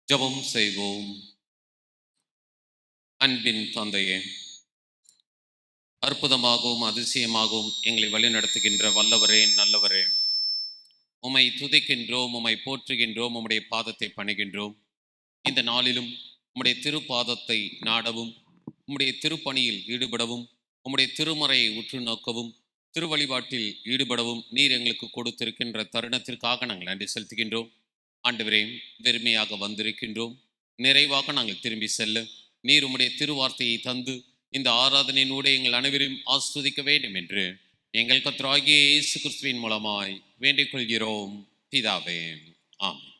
ஜெபம் செய்வோம். அன்பின் தந்தையே, அற்புதமாகவும் அதிசயமாகவும் எங்களை வழிநடத்துகின்ற வல்லவரே, நல்லவரே, உம்மை துதிக்கின்றோம், உம்மை போற்றுகின்றோம், உம்முடைய பாதத்தை பணிகின்றோம். இந்த நாளிலும் உம்முடைய திருப்பாதத்தை நாடவும், உம்முடைய திருப்பணியில் ஈடுபடவும், உம்முடைய திருமறையை உற்று நோக்கவும், திருவழிபாட்டில் ஈடுபடவும் நீர் எங்களுக்கு கொடுத்திருக்கின்ற தருணத்திற்காக நாங்கள் நன்றி செலுத்துகின்றோம். ஆண்டவரே, வெறுமையாக வந்திருக்கின்றோம், நிறைவாக நாங்கள் திரும்பி செல்ல நீர் உம்முடைய திருவார்த்தையை தந்து இந்த ஆராதனையினூടെ எங்கள் அனைவரையும் ஆஸ்வதிக்க வேண்டும் என்று எங்கள் கர்த்தராகிய இயேசு கிறிஸ்துவின் மூலமாய் வேண்டிக் கொள்கிறோம் பிதாவே, ஆமென்.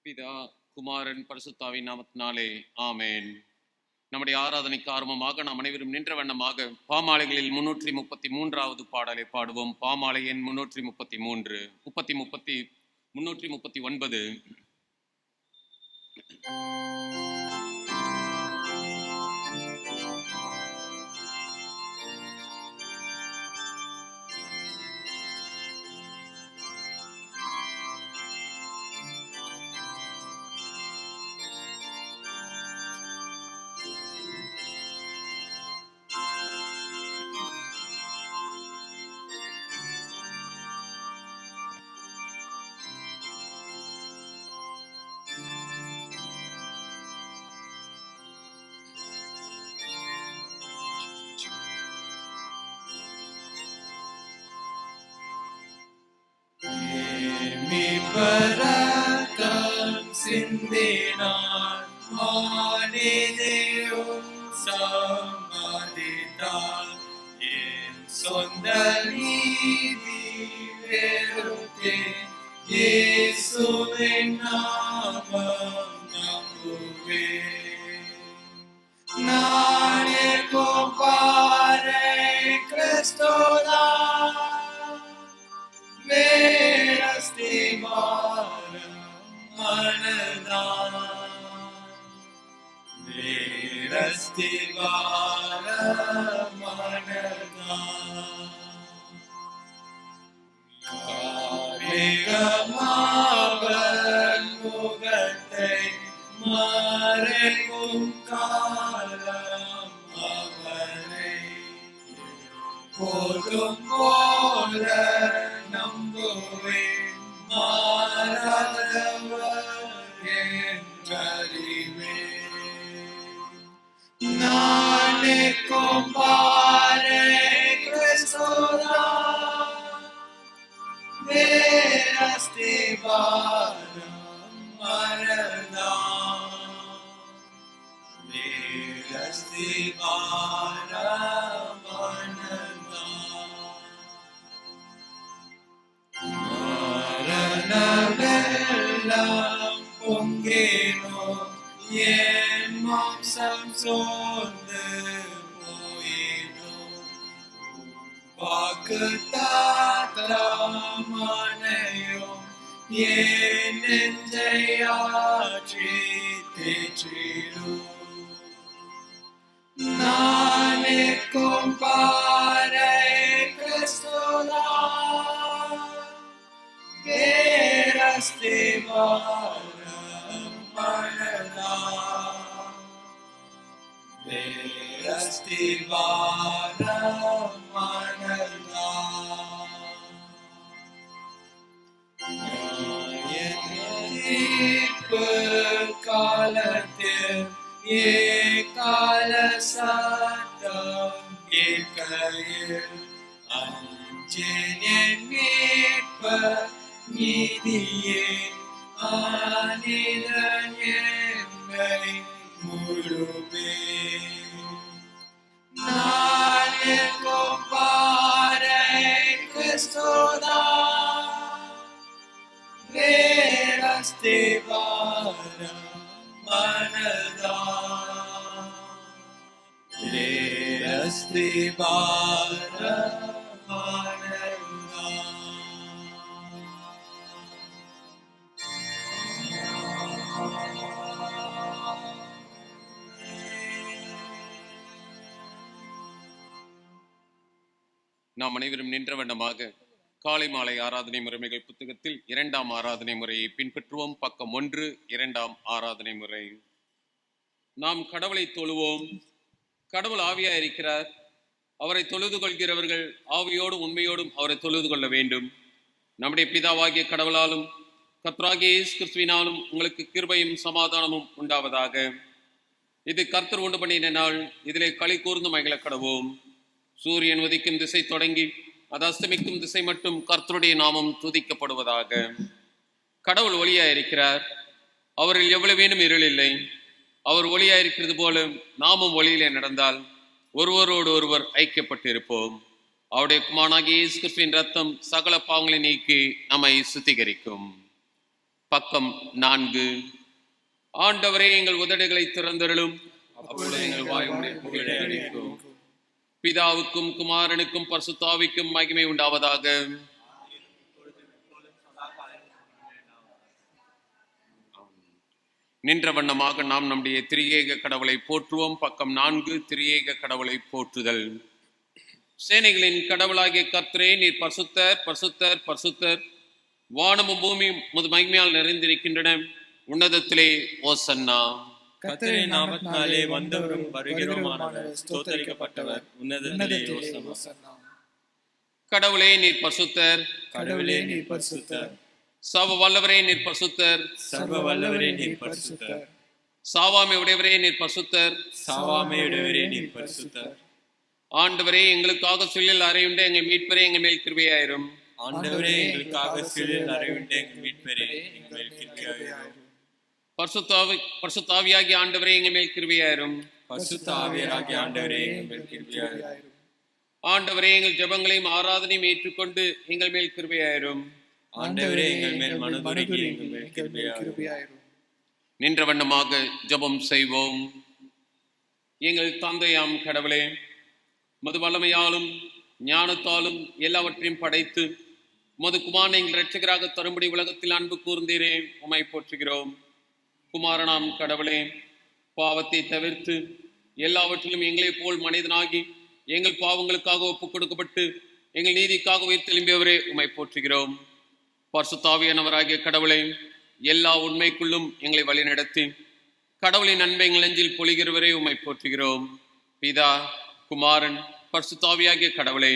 பிதா, குமாரன், பரிசுத்தாவின் நாமத்தினாலே ஆமென். நம்முடைய ஆராதனைக்கு ஆரம்பமாக நாம் அனைவரும் நின்ற வண்ணமாக பாமாலைகளில் 333வது பாடலை பாடுவோம். பாமாலை எண் 333, 339. மீட்பரக்கம் சிந்தினார், மானிதையும் சம்மதித்தார். என் சொந்த நீதி வெறுத்தேன், இயேசுவின் நாமம் நம்புவேன். நானே கோபாரே கிறிஸ்துதான், வேரஸ்திவாரம் மனதான், வேரஸ்திவாரம் மனதான். காரிகமாவன் முகத்தை மறைக்கும் காலம் அவரை போதும் போல நம்புவேன், மாறாதவர் என்றறிவேன். நானே கோபாரே கிறிஸ்துதான், வேரஸ்திவாரம் மனதான், வேரஸ்திவாரம் மனதான். மரணமெல்லாம் பொங்கேனோ, என் மாம்சம் சோர்ந்து போயினோ, வாக்கு தாத்தமானையும் என் நெஞ்சை ஆற்றி தேற்றிடும். நானே கோபாரே கிறிஸ்துதான், வேரஸ்திவாரம் मनदा வேரஸ்தி வார मनदा தீர்ப்பு காலத்தில் ஏகால சத்தம் கேட்கையில் அஞ்சேன் என் மீட்பர் நீதியே ஆனிதன் என்னை முழுவே நான் எங்கும் பாறை கிறிஸ்துதா வேரஸ்தி வார मनदा வேரஸ்தி வார मनदा நாம் அனைவரும் நின்ற வண்ணமாக காலை மாலை ஆராதனை முறைமைகள் புத்தகத்தில் 2ஆம் ஆராதனை முறையை பின்பற்றுவோம். பக்கம் 1, 2ஆம் ஆராதனை முறை. நாம் கடவுளை தொழுவோம். கடவுள் ஆவியாய் இருக்கிறார். அவரை தொழுது கொள்கிறவர்கள் ஆவியோடு உண்மையோடும் அவரை தொழுது கொள்ள வேண்டும். நம்முடைய பிதாவாகிய கடவுளாலும் கர்த்தராகிய இயேசு கிறிஸ்துவினாலும் உங்களுக்கு கிருபையும் சமாதானமும் உண்டாவதாக. இது கர்த்தர் உண்டு பண்ணின நாள். இதிலே களி கூர்ந்து மகிழ கடவோம். சூரியன் உதிக்கும் திசை தொடங்கி அது அஸ்தமிக்கும் திசை மட்டும் கர்த்தருடைய நாமம் துதிக்கப்படுவதாக. கடவுள் ஒளியாயிருக்கிறார். அவரில் எவ்வளவேனும் இருள் இல்லை. அவர் ஒளியாயிருக்கிறது போல நாமும் ஒளியிலே நடந்தால் ஒருவரோடு ஒருவர் ஐக்கியப்பட்டிருப்போம். அவருடைய குமாரனாகிய இயேசு கிறிஸ்துவின் ரத்தம் சகல பாவங்களை நீக்கி நம்மை சுத்திகரிக்கும். பக்கம் 4. ஆண்டவரே, எங்கள் உதடுகளை திறந்தருளும், அப்பொழுது எங்கள் வாயுடைய புகழை அறிவிக்கும். பிதாவுக்கும் குமாரனுக்கும் பரிசுத்தாவிக்கும் மகிமை உண்டாவதாக. நின்ற வண்ணமாக நாம் நம்முடைய திரியேக கடவுளை போற்றுவோம். பக்கம் 4, திரியேக கடவுளை போற்றுதல். சேனைகளின் கடவுளாகிய கர்த்தரே, நீர் பரிசுத்தர், பரிசுத்தர், பரிசுத்தர். வானமும் பூமியும் உமது மகிமையால் நிறைந்திருக்கின்றன. உன்னதத்திலே ஓசன்னா. கர்த்தரின் நாமத்தினாலே வந்தவரும் வருகிறவருமானவர் ஸ்தோத்திரிக்கப்பட்டவர். உன்னதத்திலே ஓசன்னா. கடவுளே, நீர் பரிசுத்தர். கடவுளே, நீர் பரிசுத்தர். சர்வ வல்லவரே, நீர் பரிசுத்தர். சர்வ வல்லவரே, நீர் பரிசுத்தர். சாவாமை உடையவரே, நீர் பரிசுத்தர். சாவாமையுடையவரே, நீர் பரிசுத்தர். ஆண்டவரே, எங்களுக்காக சில்லில் அறையுண்ட எங்கள் மீட்பரே, எங்கள் மேல் கிருபையாயிரும். ஆண்டவரே, எங்களுக்காக சிலுவையில் அறையுண்ட எங்கள் மீட்பரே, எங்கள் மேல் கிருபையாயிரும். பரிசுத்தாவியாகிய ஆண்டவரே, எங்கள் மேல் கிருபையாயிரும். பரிசுத்த ஆவியராகிய ஆண்டவரே, எங்கள் மேல் கிருபையாயிரும். ஆண்டவரே, எங்கள் ஜெபங்களையும் ஆராதனையும் ஏற்றுக்கொண்டு எங்கள் மேல் கிருபையாயிரும். ஆண்டவரே, எங்கள் மேல் மனதுருகி எங்கள் மேல் கிருபையாயிரும். நின்ற வண்ணமாக ஜெபம் செய்வோம். எங்கள் தந்தையாம் கடவுளே, மது வல்லமையாலும் ஞானத்தாலும் எல்லாவற்றையும் படைத்து மது குமாரனை எங்கள் இரட்சகராக தரும்படி உலகத்தில் அன்பு கூர்ந்தீரே, உம்மை போற்றுகிறோம். குமாரனாம் கடவுளே, பாவத்தை தவிர்த்து எல்லாவற்றிலும் எங்களை போல் மனிதனாகி எங்கள் பாவங்களுக்காக ஒப்புக் கொடுக்கப்பட்டு எங்கள் நீதிக்காக உயிர்த்தெழும்பியவரே, உம்மை போற்றுகிறோம். பரிசுத்தாவியானவராகிய கடவுளே, எல்லா உண்மைக்குள்ளும் எங்களை வழிநடத்தி கடவுளின் அன்பை எங்கள் நெஞ்சில் பொழிகிறவரே, உம்மை போற்றுகிறோம். பிதா, குமாரன், பரிசுத்தாவியாகிய கடவுளே,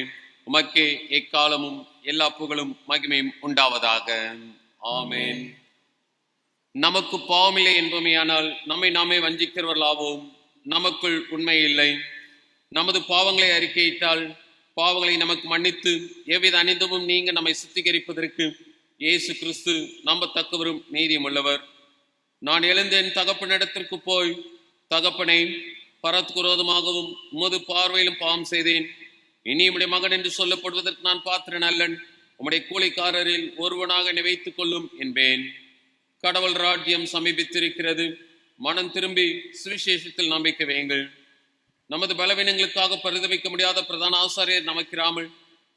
உமக்கே எக்காலமும் எல்லா புகழும் மகிமையும் உண்டாவதாக. ஆமேன். நமக்கு பாவமில்லை என்பமையானால் நம்மை நாமே வஞ்சிக்கிறவர்களாவோம். நமக்குள் உண்மை இல்லை. நமது பாவங்களை அறிக்கையிட்டால் பாவங்களை நமக்கு மன்னித்து எவ்வித அனிதமும் நீங்க நம்மை சுத்திகரிப்பதற்கு இயேசு கிறிஸ்து நம்பத்தக்கவரும் நீதியும் உள்ளவர். நான் எழுந்து என் தகப்பனிடத்திற்கு போய், தகப்பனை, பரத்குரோதமாகவும் உமது பார்வையிலும் பாவம் செய்தேன். இனி உம்முடைய மகன் என்று சொல்லப்படுவதற்கு நான் பாத்திரன் அல்லன். உம்முடைய கூலிக்காரரில் ஒருவனாக என்னை வைத்துக் கொள்ளும் என்பேன். கடவுள் ராஜ்யம் சமீபித்திருக்கிறது. மனம் திரும்பி சுவிசேஷத்தில் நம்பிக்கை வையுங்கள். நமது பலவீனங்களுக்காக பரிதவிக்க முடியாத பிரதான ஆசாரியர் நமக்கிராமல்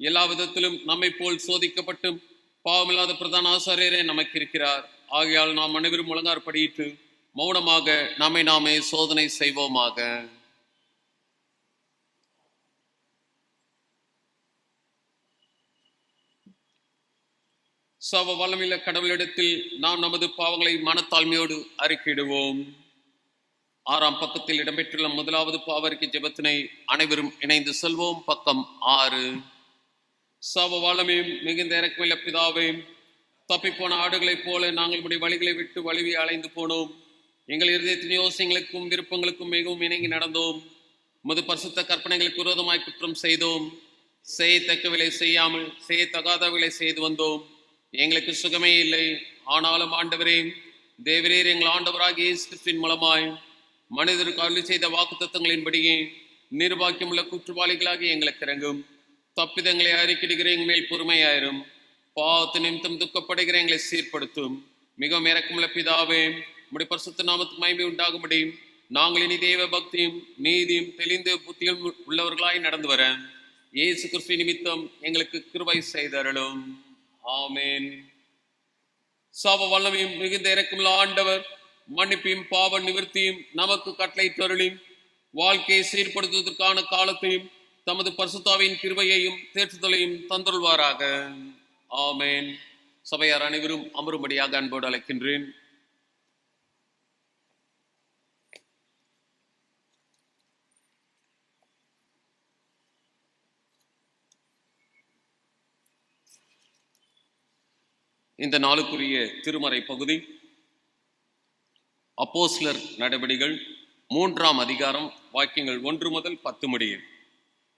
எல்லா விதத்திலும் நம்மை போல் சோதிக்கப்பட்டும் பாவமில்லாத பிரதான ஆசாரியரே நமக்கு இருக்கிறார். ஆகையால் நாம் அனைவரும் முழங்கார் படியிட்டு மௌனமாக நம்மை நாமே சோதனை செய்வோமாக. சர்வ வல்லமையுள்ள கடவுளிடத்தில் நாம் நமது பாவங்களை மனத்தாழ்மையோடு அறிக்கையிடுவோம். 6ஆம் பக்கத்தில் இடம்பெற்றுள்ள முதலாவது பாவறிக்கை ஜெபத்தினை அனைவரும் இணைந்து செல்வோம். பக்கம் 6. சர்வ வல்லமையும் மிகுந்த இரக்கமுள்ள பிதாவே, தப்பிப்போன ஆடுகளைப் போல நாங்கள் உடைய வழிகளை விட்டு வழுவி அலைந்து போனோம். எங்கள் இருதயத்தின் யோசனைகளுக்கும் விருப்பங்களுக்கும் மிகவும் இணங்கி நடந்தோம். உமது பரிசுத்த கற்பனைகளுக்கு விரோதமாய் குற்றம் செய்தோம். செய்யத்தக்கவில்லை செய்யாமல் செய்யத்தகாதவர்களை செய்து வந்தோம். எங்களுக்கு சுகமே இல்லை. ஆனாலும் ஆண்டவரே, தேவரீர் எங்கள் ஆண்டவராகிய இயேசு கிறிஸ்துவின் மூலமாய் மனிதருக்கு அருளி செய்த வாக்குத்தத்தங்களின்படியே நிர்வாக்கியமுள்ள குற்றவாளிகளாகி எங்களுக்கு இறங்கும். தப்பிதங்களை அறிக்கிடுகிற எங்கள் மேல் பொறுமையாயிரும். பாவத்து நிமித்தம் துக்கப்படுகிற எங்களை சீர்படுத்தும். மிகவும் இரக்கமுள்ள பிதாவே, உம்முடைய பரிசுத்த நாமத்துக்கு மகிமை உண்டாகும்படி நாங்கள் இனி தேவ பக்தியும் நீதியும் தெளிந்து புத்தியும் உள்ளவர்களாய் நடந்து வர இயேசு கிறிஸ்து நிமித்தம் எங்களுக்கு கிருபை செய்தருளும். ஆமென். சர்வ வல்லமையும் மிகுந்த இரக்கமுள்ள ஆண்டவர் மன்னிப்பையும் பாவ நிவர்த்தியும் நமக்கு கட்டளை தருளி வாழ்க்கையை சீர்படுத்துவதற்கான காலத்தையும் தமது பரிசுத்தாவின் கிருபையையும் தேற்றுதலையும் தந்துள்வாராக. ஆமென். சபையார் அனைவரும் அமரும்படியாக அன்போடு அழைக்கின்றேன். இந்த நாளுக்குரிய திருமறை பகுதி அப்போஸ்தலர் நடபடிகள் 3ஆம் அதிகாரம் வாக்கியங்கள் 1 முதல் 10 முடிய.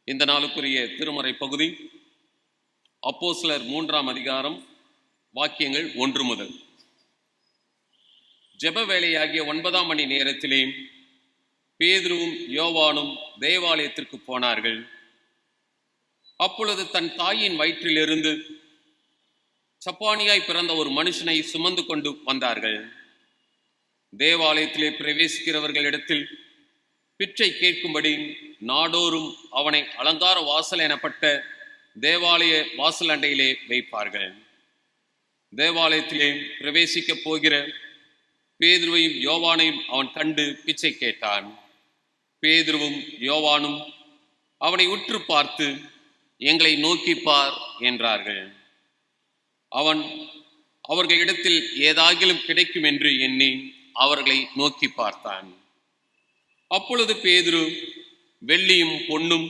இந்த நாளுக்குரிய திருமறை பகுதி அப்போஸ்தலர் 3ஆம் அதிகாரம் வாக்கியங்கள் 1 முதல். ஜெப வேளையாகிய 9ஆம் மணி நேரத்திலே பேதுருவும் யோவானும் தேவாலயத்திற்கு போனார்கள். அப்பொழுது தன் தாயின் வயிற்றிலிருந்து சப்பானியாய் பிறந்த ஒரு மனுஷனை சுமந்து கொண்டு வந்தார்கள். தேவாலயத்திலே பிரவேசிக்கிறவர்களிடத்தில் பிச்சை கேட்கும்படி நாடோறும் அவனை அலங்கார வாசல் எனப்பட்ட தேவாலய வாசல் அண்டையிலே வைப்பார்கள். தேவாலயத்திலே பிரவேசிக்க போகிற பேதுருவையும் யோவானையும் அவன் கண்டு பிச்சை கேட்டான். பேதுருவும் யோவானும் அவனை உற்று பார்த்து, எங்களை நோக்கி பார் என்றார்கள். அவன் அவர்களிடத்தில் ஏதாகிலும் கிடைக்கும் என்று எண்ணி அவர்களை நோக்கி பார்த்தான். அப்பொழுது பேதுரு, வெள்ளியும் பொன்னும்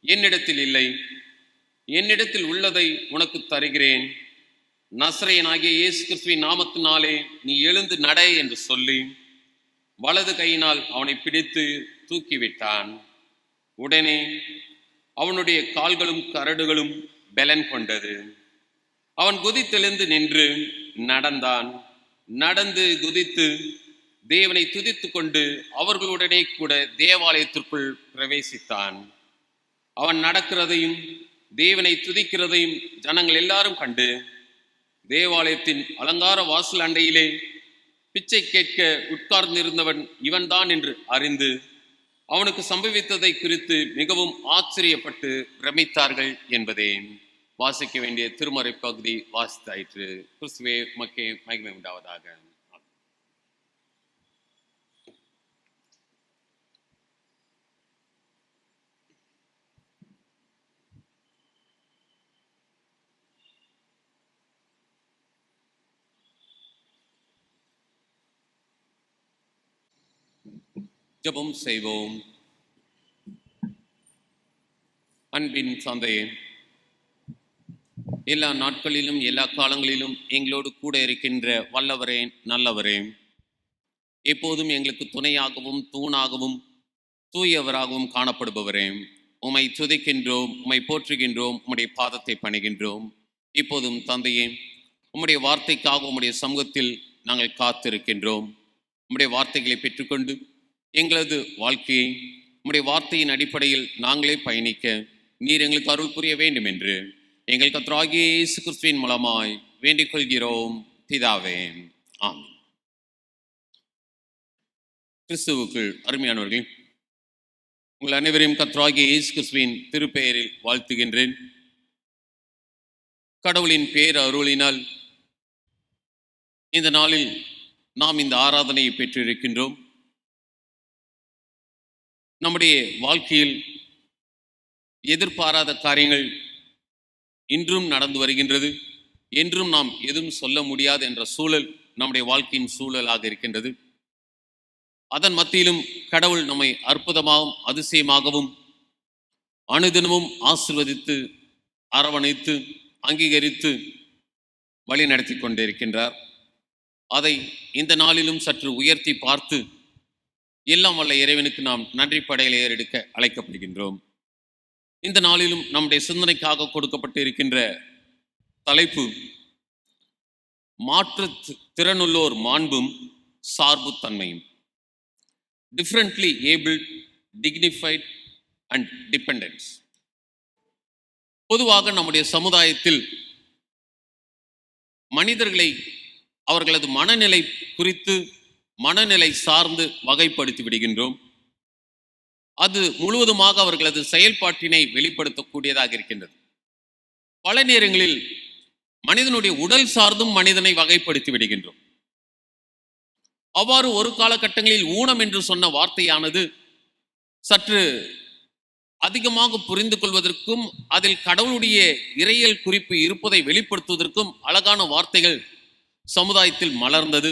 என்னிடத்தில் இல்லை, என்னிடத்தில் உள்ளதை உனக்கு தருகிறேன். நசரேயனாகிய இயேசு கிறிஸ்துவின் நாமத்தினாலே நீ எழுந்து நட என்று சொல்லி வலது கையினால் அவனை பிடித்து தூக்கிவிட்டான். உடனே அவனுடைய கால்களும் கரடுகளும் பலன் கொண்டது. அவன் குதித்தெழுந்து நின்று நடந்தான். நடந்து குதித்து தேவனை துதித்து கொண்டு அவர்களுடனே கூட தேவாலயத்திற்குள் பிரவேசித்தான். அவன் நடக்கிறதையும் தேவனை துதிக்கிறதையும் ஜனங்கள் எல்லாரும் கண்டு தேவாலயத்தின் அலங்கார வாசல் அண்டையிலே பிச்சை கேட்க உட்கார்ந்திருந்தவன் இவன்தான் என்று அறிந்து அவனுக்கு சம்பவித்ததை குறித்து மிகவும் ஆச்சரியப்பட்டு பிரமித்தார்கள் என்பதே. வாசிக்க வேண்டிய திருமறை பகுதி வாசித்தாயிற்று. கிறிஸ்துவே உமக்கே மகிமை உண்டாவதாக. ஜெபம் செய்வோம். அன்பின் தந்தையே, எல்லா நாட்களிலும் எல்லா காலங்களிலும் எங்களோடு கூட இருக்கின்ற வல்லவரே, நல்லவரே, எப்போதும் எங்களுக்கு துணையாகவும் தூணாகவும் தூயவராகவும் காணப்படுபவரே, உம்மை துதிக்கின்றோம், உம்மை போற்றுகின்றோம், உம்முடைய பாதத்தை பணிகின்றோம். இப்போதும் தந்தையே, உம்முடைய வார்த்தைக்காக உம்முடைய சமூகத்தில் நாங்கள் காத்திருக்கின்றோம். உம்முடைய வார்த்தைகளை பெற்றுக்கொண்டு எங்களது வாழ்க்கையை உம்முடைய வார்த்தையின் அடிப்படையில் நாங்களே பயணிக்க நீர் எங்களுக்கு அருள் புரிய வேண்டும் என்று எங்கள் கர்த்தராகிய இயேசு கிறிஸ்துவின் மூலமாய் வேண்டிக் கொள்கிறோம் பிதாவே. ஆமென். கிறிஸ்துவுக்குள் அருமையானவர்கள், உங்கள் அனைவரையும் கர்த்தராகிய இயேசு கிறிஸ்துவின் திருப்பெயரில் வாழ்த்துகின்றேன். கடவுளின் பேர் அருளினால் இந்த நாளில் நாம் இந்த ஆராதனையை பெற்றிருக்கின்றோம். நம்முடைய வாழ்க்கையில் எதிர்பாராத காரியங்கள் இன்றும் நடந்து வருகின்றது. என்றும் நாம் எதுவும் சொல்ல முடியாது என்ற சூழல் நம்முடைய வாழ்க்கையின் சூழலாக இருக்கின்றது. அதன் மத்தியிலும் கடவுள் நம்மை அற்புதமாகவும் அதிசயமாகவும் அனுதினமும் ஆசீர்வதித்து அரவணைத்து அங்கீகரித்து வழி நடத்தி கொண்டிருக்கின்றார். அதை இந்த நாளிலும் சற்று உயர்த்தி பார்த்து எல்லாம் வல்ல இறைவனுக்கு நாம் நன்றி படையில் ஏறெடுக்க அழைக்கப்படுகின்றோம். இந்த நாளிலும் நம்முடைய சிந்தனைக்காக கொடுக்கப்பட்டு இருக்கின்ற தலைப்பு மாற்று திறனுள்ளோர் மாண்பும் சார்பு தன்மையும். Differently abled, dignified and dependence. பொதுவாக நம்முடைய சமுதாயத்தில் மனிதர்களை அவர்களது மனநிலை குறித்து மனநிலை சார்ந்து வகைப்படுத்தி விடுகின்றோம். அது முழுவதுமாக அவர்களது செயல்பாட்டினை வெளிப்படுத்தக்கூடியதாக இருக்கின்றது. பல நேரங்களில் மனிதனுடைய உடல் சார்ந்தும் மனிதனை வகைப்படுத்தி விடுகின்றோம். அவ்வாறு ஒரு காலகட்டங்களில் ஊனம் என்று சொன்ன வார்த்தையானது சற்று அதிகமாக புரிந்து கொள்வதற்கும் அதில் கடவுளுடைய இறையியல் குறிப்பு இருப்பதை வெளிப்படுத்துவதற்கும் அழகான வார்த்தைகள் சமுதாயத்தில் மலர்ந்தது.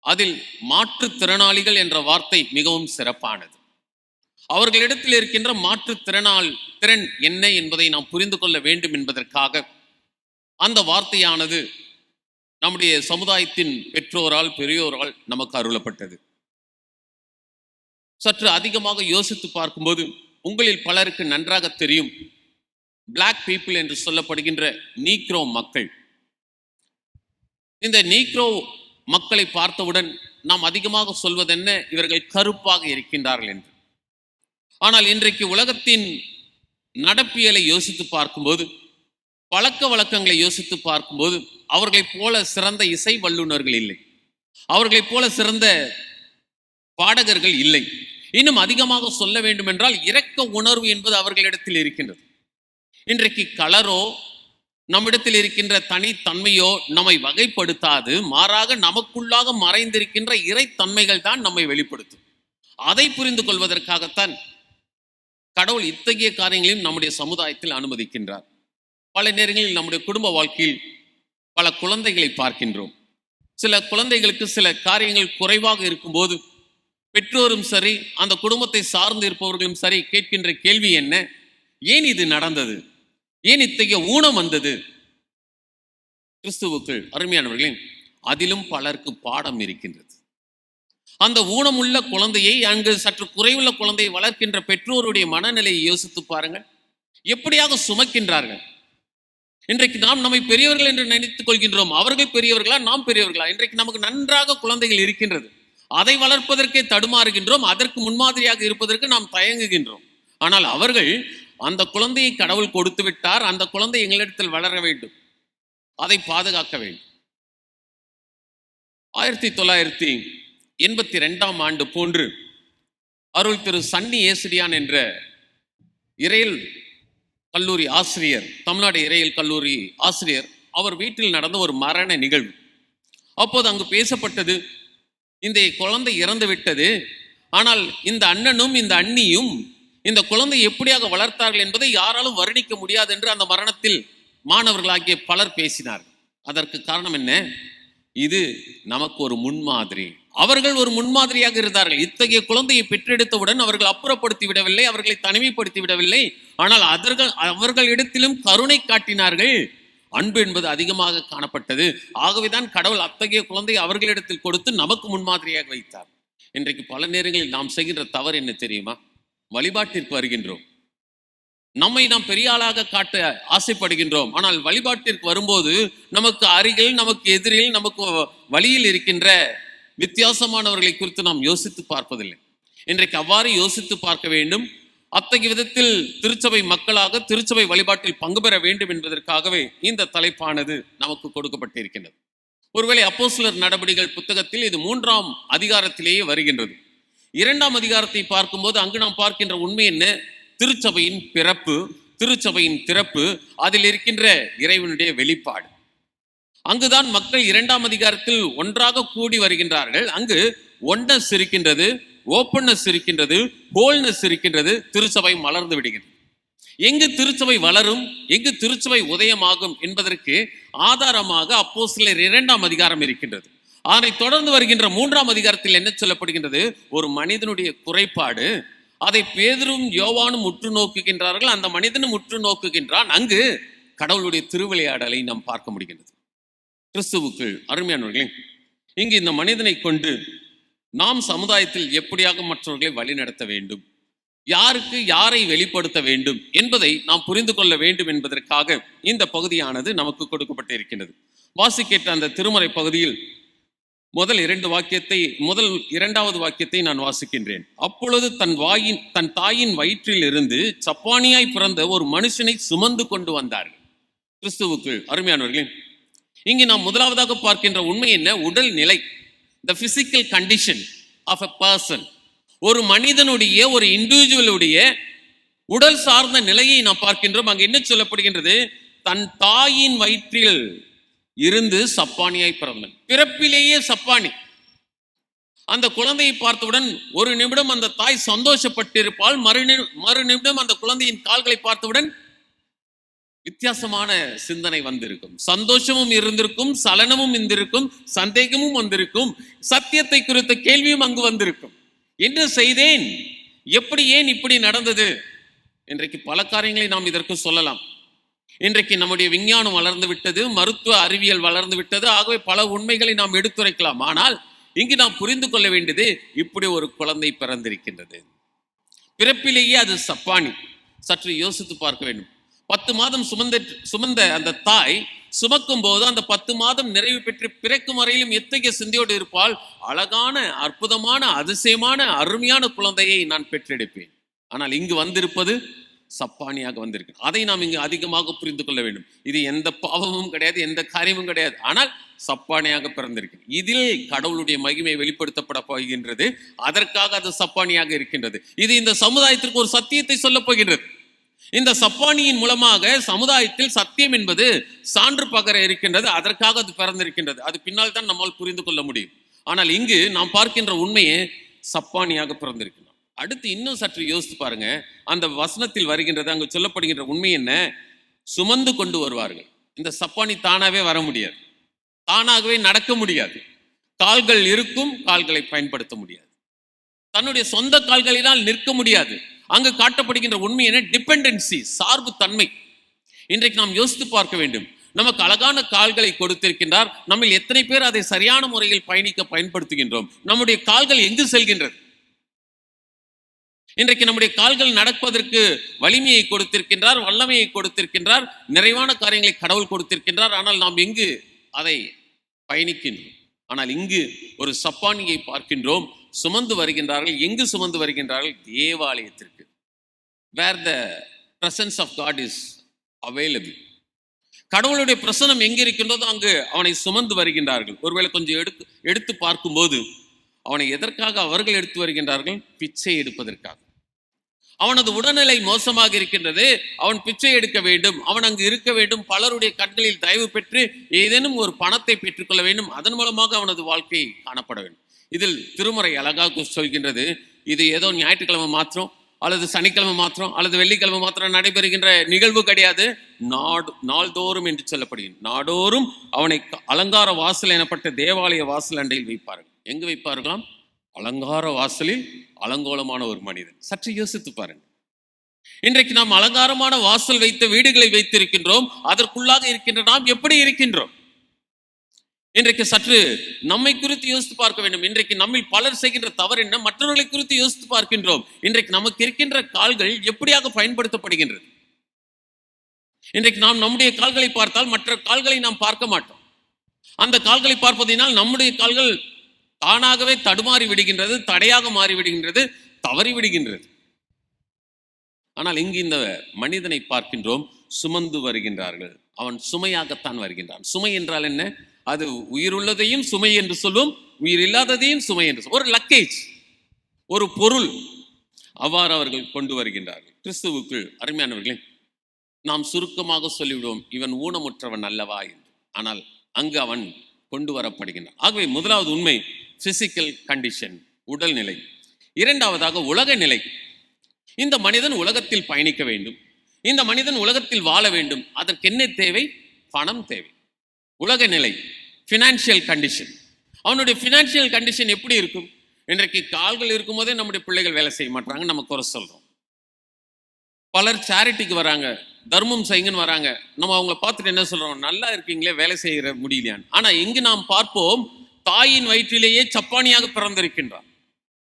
அதில் மாற்றுத்திறனாளிகள் என்ற வார்த்தை மிகவும் சிறப்பானது. அவர்களிடத்தில் இருக்கின்ற திறன் என்ன என்பதை நாம் புரிந்து கொள்ள வேண்டும் என்பதற்காக அந்த வார்த்தையானது நம்முடைய சமுதாயத்தின் பெற்றோரால் பெரியோரால் நமக்கு அருளப்பட்டது. சற்று அதிகமாக யோசித்து பார்க்கும்போது உங்களில் பலருக்கு நன்றாக தெரியும், பிளாக் பீப்புள் என்று சொல்லப்படுகின்ற நீக்ரோ மக்கள். இந்த நீக்ரோ மக்களை பார்த்தவுடன் நாம் அதிகமாக சொல்வதென்ன, இவர்கள் கருப்பாக இருக்கின்றார்கள் என்று. ஆனால் இன்றைக்கு உலகத்தின் நடப்பியலை யோசித்து பார்க்கும்போது, பழக்க வழக்கங்களை யோசித்து பார்க்கும்போது அவர்களைப் போல சிறந்த இசை வல்லுநர்கள் இல்லை, அவர்களைப் போல சிறந்த பாடகர்கள் இல்லை. இன்னும் அதிகமாக சொல்ல வேண்டும் என்றால் இரக்க உணர்வு என்பது அவர்களிடத்தில் இருக்கின்றது. இன்றைக்கு கலரோ நம்மிடத்தில் இருக்கின்ற தனித்தன்மையோ நம்மை வகைப்படுத்தாது, மாறாக நமக்குள்ளாக மறைந்திருக்கின்ற இறைத்தன்மைகள் தான் நம்மை வெளிப்படுத்தும். அதை புரிந்து கொள்வதற்காகத்தான் கடவுள் இத்தகைய காரியங்களையும் நம்முடைய சமுதாயத்தில் அனுமதிக்கின்றார். பல நேரங்களில் நம்முடைய குடும்ப வாழ்க்கையில் பல குழந்தைகளை பார்க்கின்றோம். சில குழந்தைகளுக்கு சில காரியங்கள் குறைவாக இருக்கும்போது பெற்றோரும் சரி, அந்த குடும்பத்தை சார்ந்து இருப்பவர்களும் சரி கேட்கின்ற கேள்வி என்ன, ஏன் இது நடந்தது, ஏன் இத்தகைய ஊனம் வந்தது? கிறிஸ்துவுக்குள் அருமையானவர்களே, அதிலும் பலருக்கு பாடம் இருக்கின்றது. அந்த ஊனமுள்ள குழந்தையை, அங்கு சற்று குறைவுள்ள குழந்தையை வளர்க்கின்ற பெற்றோருடைய மனநிலையை யோசித்து பாருங்கள். எப்படியாக சுமக்கின்றார்கள். இன்றைக்கு நாம் நம்மை பெரியவர்கள் என்று நினைத்துக் கொள்கின்றோம். அவர்கள் பெரியவர்களா, நாம் பெரியவர்களா? இன்றைக்கு நமக்கு நன்றாக குழந்தைகள் இருக்கின்றது, அதை வளர்ப்பதற்கே தடுமாறுகின்றோம். அதற்கு முன்மாதிரியாக இருப்பதற்கு நாம் தயங்குகின்றோம். ஆனால் அவர்கள் அந்த குழந்தையை கடவுள் கொடுத்து விட்டார், அந்த குழந்தை எங்களிடத்தில் வளர வேண்டும், அதை பாதுகாக்க வேண்டும். 1982 ஆண்டு போன்று அருள் திரு சன்னி ஏசிடியான் என்ற இறையியல் கல்லூரி ஆசிரியர், தமிழ்நாடு இறையியல் கல்லூரி ஆசிரியர், அவர் வீட்டில் நடந்த ஒரு மரண நிகழ்வு. அப்போது அங்கு பேசப்பட்டது, இந்த குழந்தை இறந்து விட்டது, ஆனால் இந்த அண்ணனும் இந்த அண்ணியும் இந்த குழந்தை எப்படியாக வளர்த்தார்கள் என்பதை யாராலும் வர்ணிக்க முடியாது என்று அந்த மரணத்தில் மாணவர்களாகிய பலர் பேசினார்கள். அதற்கு காரணம் என்ன? இது நமக்கு ஒரு முன்மாதிரி. அவர்கள் ஒரு முன்மாதிரியாக இருந்தார்கள். இத்தகைய குழந்தையை பெற்றெடுத்தவுடன் அவர்கள் அப்புறப்படுத்தி விடவில்லை, அவர்களை தனிமைப்படுத்தி விடவில்லை. ஆனால் அவர்களிடத்திலும் கருணை காட்டினார்கள். அன்பு என்பது அதிகமாக காணப்பட்டது. ஆகவேதான் கடவுள் அத்தகைய குழந்தையை அவர்களிடத்தில் கொடுத்து நமக்கு முன்மாதிரியாக வைத்தார். இன்றைக்கு பல நேரங்களில் நாம் செய்கின்ற தவறு என்ன தெரியுமா? வழிபாட்டிற்கு வருகின்றோம், நம்மை நாம் பெரிய ஆளாக காட்ட ஆசைப்படுகின்றோம். ஆனால் வழிபாட்டிற்கு வரும்போது நமக்கு அருகில், நமக்கு எதிரில், நமக்கு வழியில் இருக்கின்ற வித்தியாசமானவர்களை குறித்து நாம் யோசித்து பார்ப்பதில்லை. இன்றைக்கு அவ்வாறு யோசித்து பார்க்க வேண்டும். அத்தகைய விதத்தில் திருச்சபை மக்களாக திருச்சபை வழிபாட்டில் பங்கு பெற வேண்டும் என்பதற்காகவே இந்த தலைப்பானது நமக்கு கொடுக்கப்பட்டிருக்கின்றது. ஒருவேளை அப்போஸ்தலர் நடபடிகள் புத்தகத்தில் இது 3ஆம் அதிகாரத்திலேயே வருகின்றது. 2ஆம் அதிகாரத்தை பார்க்கும்போது அங்கு நாம் பார்க்கின்ற உண்மை என்ன? திருச்சபையின் பிறப்பு, திருச்சபையின் திறப்பு, அதில் இருக்கின்ற இறைவனுடைய வெளிப்பாடு. அங்குதான் மக்கள் 2ஆம் அதிகாரத்தில் ஒன்றாக கூடி வருகின்றார்கள். அங்கு ஒன்னஸ் இருக்கின்றது, ஓப்பன்னஸ் இருக்கின்றது, ஹோல்னஸ் இருக்கின்றது, திருச்சபை மலர்ந்து விடுகிறது. எங்கு திருச்சபை வளரும், எங்கு திருச்சபை உதயமாகும் என்பதற்கு ஆதாரமாக அப்போஸ்தலர் 2ஆம் அதிகாரம் இருக்கின்றது. அதனை தொடர்ந்து வருகின்ற 3ஆம் அதிகாரத்தில் என்ன சொல்லப்படுகின்றது? ஒரு மனிதனுடைய குறைபாடு, அதை பேதுரும் யோவானும் உற்று நோக்குகின்றார்கள். அந்த மனிதனும் உற்று நோக்குகின்றான். அங்கு கடவுளுடைய திருவிளையாடலை நாம் பார்க்க முடிகின்றது. கிறிஸ்துவுக்குள் அருமையானவர்களே, இங்கு இந்த மனிதனை கொண்டு நாம் சமுதாயத்தில் எப்படியாக மற்றவர்களை வழிநடத்த வேண்டும், யாருக்கு யாரை வெளிப்படுத்த வேண்டும் என்பதை நாம் புரிந்து கொள்ள வேண்டும் என்பதற்காக இந்த பகுதியானது நமக்கு கொடுக்கப்பட்டிருக்கின்றது. வாசிக்கின்ற அந்த திருமறை பகுதியில் முதல் 2வது வாக்கியத்தை நான் வாசிக்கின்றேன். அப்பொழுது தன் தாயின் வயிற்றில் இருந்து சப்பானியாய் பிறந்த ஒரு மனுஷனை சுமந்து கொண்டு வந்தார்கள். கிறிஸ்துவுக்குள் அருமையானவர்களே, இங்கு நாம் முதலாவதாக பார்க்கின்ற உண்மை என்ன? உடல் நிலை, the physical condition of a person. ஒரு மனிதனுடைய, ஒரு இண்டிவிஜுவலுடைய உடல் சார்ந்த நிலையை நாம் பார்க்கின்றோம். அங்கு என்ன சொல்லப்படுகின்றது? தன் தாயின் வயிற்றில் இருந்து சப்பானியாய் பிறந்தான். பிறப்பிலேயே சப்பானி. அந்த குழந்தையை பார்த்தவுடன் ஒரு நிமிடம் அந்த தாய் சந்தோஷப்பட்டிருப்பாள், மறு நிமிடம் அந்த குழந்தையின் கால்களை பார்த்தவுடன் வித்தியாசமான சிந்தனை வந்திருக்கும். சந்தோஷமும் இருந்திருக்கும், சலனமும் இருந்திருக்கும், சந்தேகமும் வந்திருக்கும், சத்தியத்தை குறித்த கேள்வியும் அங்கு வந்திருக்கும். என்ன செய்தேன், எப்படி, ஏன் இப்படி நடந்தது? இன்றைக்கு பல காரியங்களை நாம் இதற்கு சொல்லலாம். இன்றைக்கு நம்முடைய விஞ்ஞானம் வளர்ந்து விட்டது, மருத்துவ அறிவியல் வளர்ந்து விட்டது. ஆகவே பல உண்மைகளை நாம் எடுத்துரைக்கலாம். ஆனால் இங்கு நாம் புரிந்து கொள்ள வேண்டியது, இப்படி ஒரு குழந்தை பிறந்திருக்கின்றது. பிறப்பிலேயே அது சப்பானி. சற்று யோசித்து பார்க்க வேண்டும். 10 மாதம் சுமந்த அந்த தாய் சுமக்கும் போது அந்த 10 மாதம் நிறைவு பெற்று பிறக்கும் வரையிலும் எத்தகைய சிந்தையோடு இருப்பால், அழகான, அற்புதமான, அதிசயமான, அருமையான குழந்தையை நான் பெற்றெடுப்பேன். ஆனால் இங்கு வந்திருப்பது சப்பானியாக வந்திருக்கு. அதை நாம் இங்கு அதிகமாக புரிந்து கொள்ள வேண்டும். இது எந்த பாவமும் கிடையாது, எந்த காரியமும் கிடையாது. ஆனால் சப்பானியாக பிறந்திருக்கு. இதில் கடவுளுடைய மகிமை வெளிப்படுத்தப்பட போகின்றது. அதற்காக அது சப்பானியாக இருக்கின்றது. இது இந்த சமுதாயத்திற்கு ஒரு சத்தியத்தை சொல்ல போகின்றது. இந்த சப்பானியின் மூலமாக சமுதாயத்தில் சத்தியம் என்பது சான்று பகர இருக்கின்றது. அதற்காக அது பிறந்திருக்கின்றது. அது பின்னால் தான் நம்மால் புரிந்து கொள்ள முடியும். ஆனால் இங்கு நாம் பார்க்கின்ற உண்மையே சப்பானியாக பிறந்திருக்கின்றோம். அடுத்து இன்னும் சற்று யோசித்து பாருங்க. அந்த வசனத்தில் வருகின்றது, அங்கு சொல்லப்படுகின்ற உண்மை என்ன? சுமந்து கொண்டு வருவார்கள். இந்த சப்பானி தானாகவே வர முடியாது, தானாகவே நடக்க முடியாது. கால்கள் இருக்கும், கால்களை பயன்படுத்த முடியாது. தன்னுடைய சொந்த கால்களினால் நிற்க முடியாது. அங்கு காட்டப்படுகின்ற உண்மை என்ன? டிபெண்டன்சி, சார்பு தன்மை. இன்றைக்கு நாம் யோசித்து பார்க்க வேண்டும். நமக்கு அழகான கால்களை கொடுத்திருக்கின்றார். நம்ம எத்தனை பேர் அதை சரியான முறையில் பயன்படுத்துகின்றோம்? நம்முடைய கால்கள் எங்கு செல்கின்றது? இன்றைக்கு நம்முடைய கால்கள் நடப்பதற்கு வலிமையை கொடுத்திருக்கின்றார், வல்லமையை கொடுத்திருக்கின்றார், நிறைவான காரியங்களை கடவுள் கொடுத்திருக்கின்றார். ஆனால் நாம் எங்கு அதை பயணிக்கின்றோம்? ஆனால் இங்கு ஒரு சப்பானியை பார்க்கின்றோம். சுமந்து வருகின்றார்கள். எங்கு சுமந்து வருகின்றார்கள்? தேவாலயத்திற்கு. Where the presence of God is available. கடவுளுடைய பிரசனம் எங்க இருக்கின்றதோ அங்கு அவனை சுமந்து வருகின்றார்கள். ஒருவேளை கொஞ்சம் எடுத்து பார்க்கும்போது அவனை எதற்காக அவர்கள் எடுத்து வருகின்றார்கள்? பிச்சை எடுப்பதற்காக. அவனது உடல்நிலை மோசமாக இருக்கின்றது, அவன் பிச்சை எடுக்க வேண்டும், அவன் அங்கு இருக்க வேண்டும், பலருடைய கண்களில் தயவு பெற்று ஏதேனும் ஒரு பணத்தை பெற்றுக்கொள்ள வேண்டும், அதன் மூலமாக அவனது வாழ்க்கை காணப்பட வேண்டும். இதில் திருமறை அழகாக சொல்கின்றது, இது ஏதோ ஞாயிற்றுக்கிழமை மாத்திரம் அல்லது சனிக்கிழமை மாத்திரம் அல்லது வெள்ளிக்கிழமை மாத்திரம் நடைபெறுகின்ற நிகழ்வு கிடையாது. நாள்தோறும் என்று சொல்லப்படுகிறது. நாடோறும் அவனை அலங்கார வாசல் எனப்பட்ட தேவாலய வாசல் அண்டையில் வைப்பார்கள். எங்கு வைப்பார்களாம்? அலங்கார வாசலில் அலங்கோலமான ஒரு மனிதன். சற்று யோசித்து பாருங்க. இன்றைக்கு நாம் அலங்காரமான வாசல் வைத்த வீடுகளை வைத்திருக்கின்றோம். அதற்குள்ளாக இருக்கின்ற நாம் எப்படி இருக்கின்றோம்? இன்றைக்கு சற்று நம்மை குறித்து யோசித்து பார்க்க வேண்டும். இன்றைக்கு நம்மில் பலர் செய்கின்ற தவறு என்ன? மற்றவர்களை குறித்து யோசித்து பார்க்கின்றோம். இன்றைக்கு நமக்கு இருக்கின்ற கால்கள் எப்படியாக பயன்படுத்தப்படுகின்றது? இன்றைக்கு நாம் நம்முடைய கால்களை பார்த்தால் மற்ற கால்களை நாம் பார்க்க மாட்டோம். அந்த கால்களை பார்ப்பதினால் நம்முடைய கால்கள் தானாகவே தடுமாறி விடுகின்றது, தடையாக மாறி விடுகின்றது, தவறி விடுகின்றது. ஆனால் இங்கு இந்த மனிதனை பார்க்கின்றோம், சுமந்து வருகின்றார்கள். அவன் சுமையாகத்தான் வருகின்றான். சுமை என்றால் என்ன? அது உயிர் உள்ளதையும் சுமை என்று சொல்லும், உயிர் இல்லாததையும் சுமை என்று சொல்லும். ஒரு லக்கேஜ், ஒரு பொருள். அவ்வாறு அவர்கள் கொண்டு வருகின்றார்கள். கிறிஸ்துவுக்குள் அருமையானவர்களே, நாம் சுருக்கமாக சொல்லிவிடுவோம், இவன் ஊனமுற்றவன் அல்லவா என்று. ஆனால் அங்கு அவன் கொண்டு வரப்படுகின்றான். ஆகவே முதலாவது உண்மை பிசிக்கல் கண்டிஷன், உடல்நிலை. இரண்டாவதாக உலக நிலை. இந்த மனிதன் உலகத்தில் பயணிக்க வேண்டும். இந்த மனிதன் உலகத்தில் வாழ வேண்டும். அதற்கு என்ன தேவை? பணம் தேவை. உலக நிலை, ஃபினான்ஷியல் கண்டிஷன். அவனுடைய ஃபினான்ஷியல் கண்டிஷன் எப்படி இருக்கும்? இன்றைக்கு கால்கள் இருக்கும் போதே நம்முடைய பிள்ளைகள் வேலை செய்ய மாட்டாங்க, நம்ம குறை சொல்றோம். பலர் சேரிட்டிக்கு வராங்க, தர்மம் செய்யுங்கன்னு வராங்க. நம்ம அவங்கள பார்த்துட்டு என்ன சொல்றோம்? நல்லா இருக்கீங்களே, வேலை செய்கிற முடியலையான்னு. ஆனா இங்கு நாம் பார்ப்போம், தாயின் வயிற்றிலேயே சப்பானியாக பிறந்திருக்கின்றான்,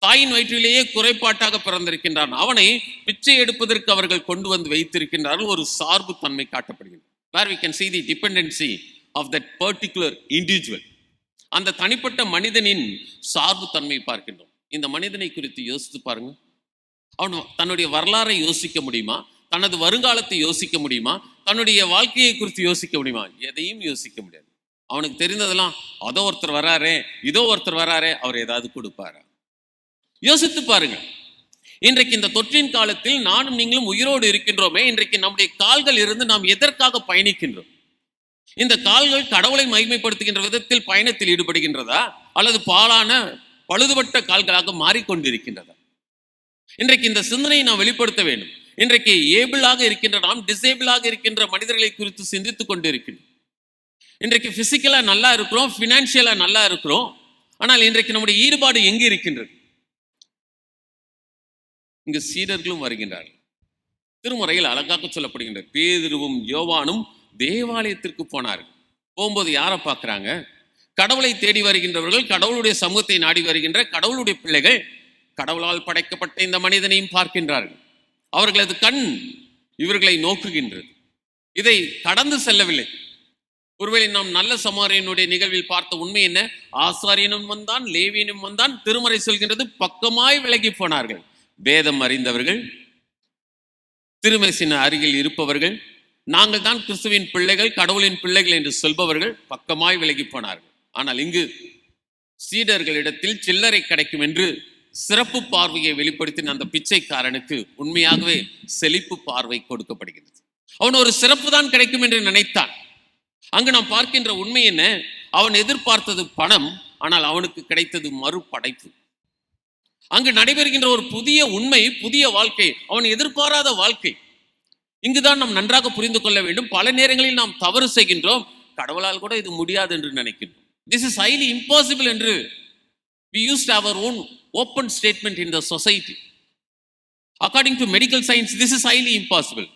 தாயின் வயிற்றிலேயே குறைபாட்டாக பிறந்திருக்கின்றான். அவனை பிச்சை எடுப்பதற்கு அவர்கள் கொண்டு வந்து வைத்திருக்கின்றார்கள். ஒரு சார்பு தன்மை காட்டப்படுகிறது. Where we can see the dependency of that particular individual. அந்த தனிப்பட்ட மனிதனின் சார்பு தன்மை பார்க்கின்றோம். இந்த மனிதனை குறித்து யோசித்து பாருங்க. அவன் தன்னுடைய வரலாறை யோசிக்க முடியுமா? தனது வருங்காலத்தை யோசிக்க முடியுமா? தன்னுடைய வாழ்க்கையை குறித்து யோசிக்க முடியுமா? எதையும் யோசிக்க முடியாது. அவனுக்கு தெரிந்ததெல்லாம், அதோ ஒருத்தர் வராரே, இதோ ஒருத்தர் வராரே, அவர் ஏதாவது கொடுப்பாரா? யோசித்து பாருங்க. இன்றைக்கு இந்த தொற்றின் காலத்தில் நானும் நீங்களும் உயிரோடு இருக்கின்றோமே, இன்றைக்கு நம்முடைய கால்கள் இருந்து நாம் எதற்காக பயணிக்கின்றோம்? இந்த கால்கள் கடவுளை மகிமைப்படுத்துகின்ற விதத்தில் பயணத்தில் ஈடுபடுகின்றதா, அல்லது பாலான பழுதுபட்ட கால்களாக மாறிக்கொண்டிருக்கின்றதா? இன்றைக்கு இந்த சிந்தனையை நாம் வெளிப்படுத்த வேண்டும். இன்றைக்கு ஏபிளாக இருக்கின்ற நாம் டிசேபிளாக இருக்கின்ற மனிதர்களை குறித்து சிந்தித்துக் கொண்டு இருக்கின்றோம். இன்றைக்கு பிசிக்கலா நல்லா இருக்கிறோம், பினான்சியலா நல்லா இருக்கிறோம். ஆனால் இன்றைக்கு நம்முடைய ஈடுபாடு எங்கு இருக்கின்றது? இங்கு சீடர்களும் வருகின்றார்கள். திருமுறையில் அழகாக சொல்லப்படுகின்றது, பேதுருவும் யோவானும் தேவாலயத்திற்கு போனார்கள். போகும்போது யாரை பார்க்குறாங்க? கடவுளை தேடி வருகின்றவர்கள், கடவுளுடைய சமூகத்தை நாடி வருகின்ற கடவுளுடைய பிள்ளைகள் கடவுளால் படைக்கப்பட்ட இந்த மனிதனையும் பார்க்கின்றார்கள். அவர்களது கண் இவர்களை நோக்குகின்றது. இதை கடந்து செல்லவில்லை. ஒருவேளை நாம் நல்ல சமாரியனுடைய நிகழ்வில் பார்த்த உண்மை என்ன? ஆசாரியனும் வந்தான், லேவியனும் வந்தான். திருமறை சொல்கின்றது, பக்கமாய் விலகி போனார்கள். வேதம் அறிந்தவர்கள், திருமேசின அருகில் இருப்பவர்கள், நாங்கள் தான் கிறிஸ்துவின் பிள்ளைகள், கடவுளின் பிள்ளைகள் என்று சொல்பவர்கள் பக்கமாய் விலகி போனார்கள். ஆனால் இங்கு சீடர்களிடத்தில் சில்லறை கிடைக்கும் என்று சிறப்பு பார்வையை வெளிப்படுத்தின அந்த பிச்சைக்காரனுக்கு உண்மையாகவே செழிப்பு பார்வை கொடுக்கப்படுகிறது. அவன் ஒரு சிறப்பு தான் கிடைக்கும் என்று நினைத்தான். அங்கு நாம் பார்க்கின்ற உண்மை என்ன? அவன் எதிர்பார்த்தது பணம், ஆனால் அவனுக்கு கிடைத்தது மறுபடைப்பு. அங்கு நடைபெறுகின்ற ஒரு புதிய உண்மை, புதிய வாழ்க்கை, அவன் எதிர்பாராத வாழ்க்கை. இங்குதான் நாம் நன்றாக புரிந்து கொள்ள வேண்டும். பல நேரங்களில் நாம் தவறு செய்கின்றோம். கடவுளால் கூட இது முடியாது என்று நினைக்கின்றோம். This is highly impossible என்று we used our own open statement in the society. According to medical science, this is highly impossible.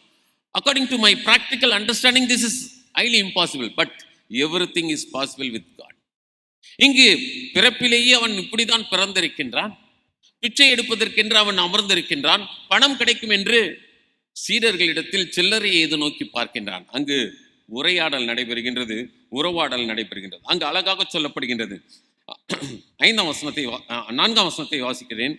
According to my practical understanding, this is highly impossible. But everything is possible with God. இங்கு பிறப்பிலேயே அவன் இப்படிதான் பிறந்திருக்கின்றான். பிச்சை எடுப்பதற்கென்று அவன் அமர்ந்திருக்கின்றான். பணம் கிடைக்கும் என்று சீடர்களிடத்தில் சில்லறையை எது நோக்கி பார்க்கின்றான். அங்கு உரையாடல் நடைபெறுகின்றது, உறவாடல் நடைபெறுகின்றது. அங்கு அழகாக சொல்லப்படுகின்றது. 4ஆம் வசனத்தை வாசிக்கிறேன்.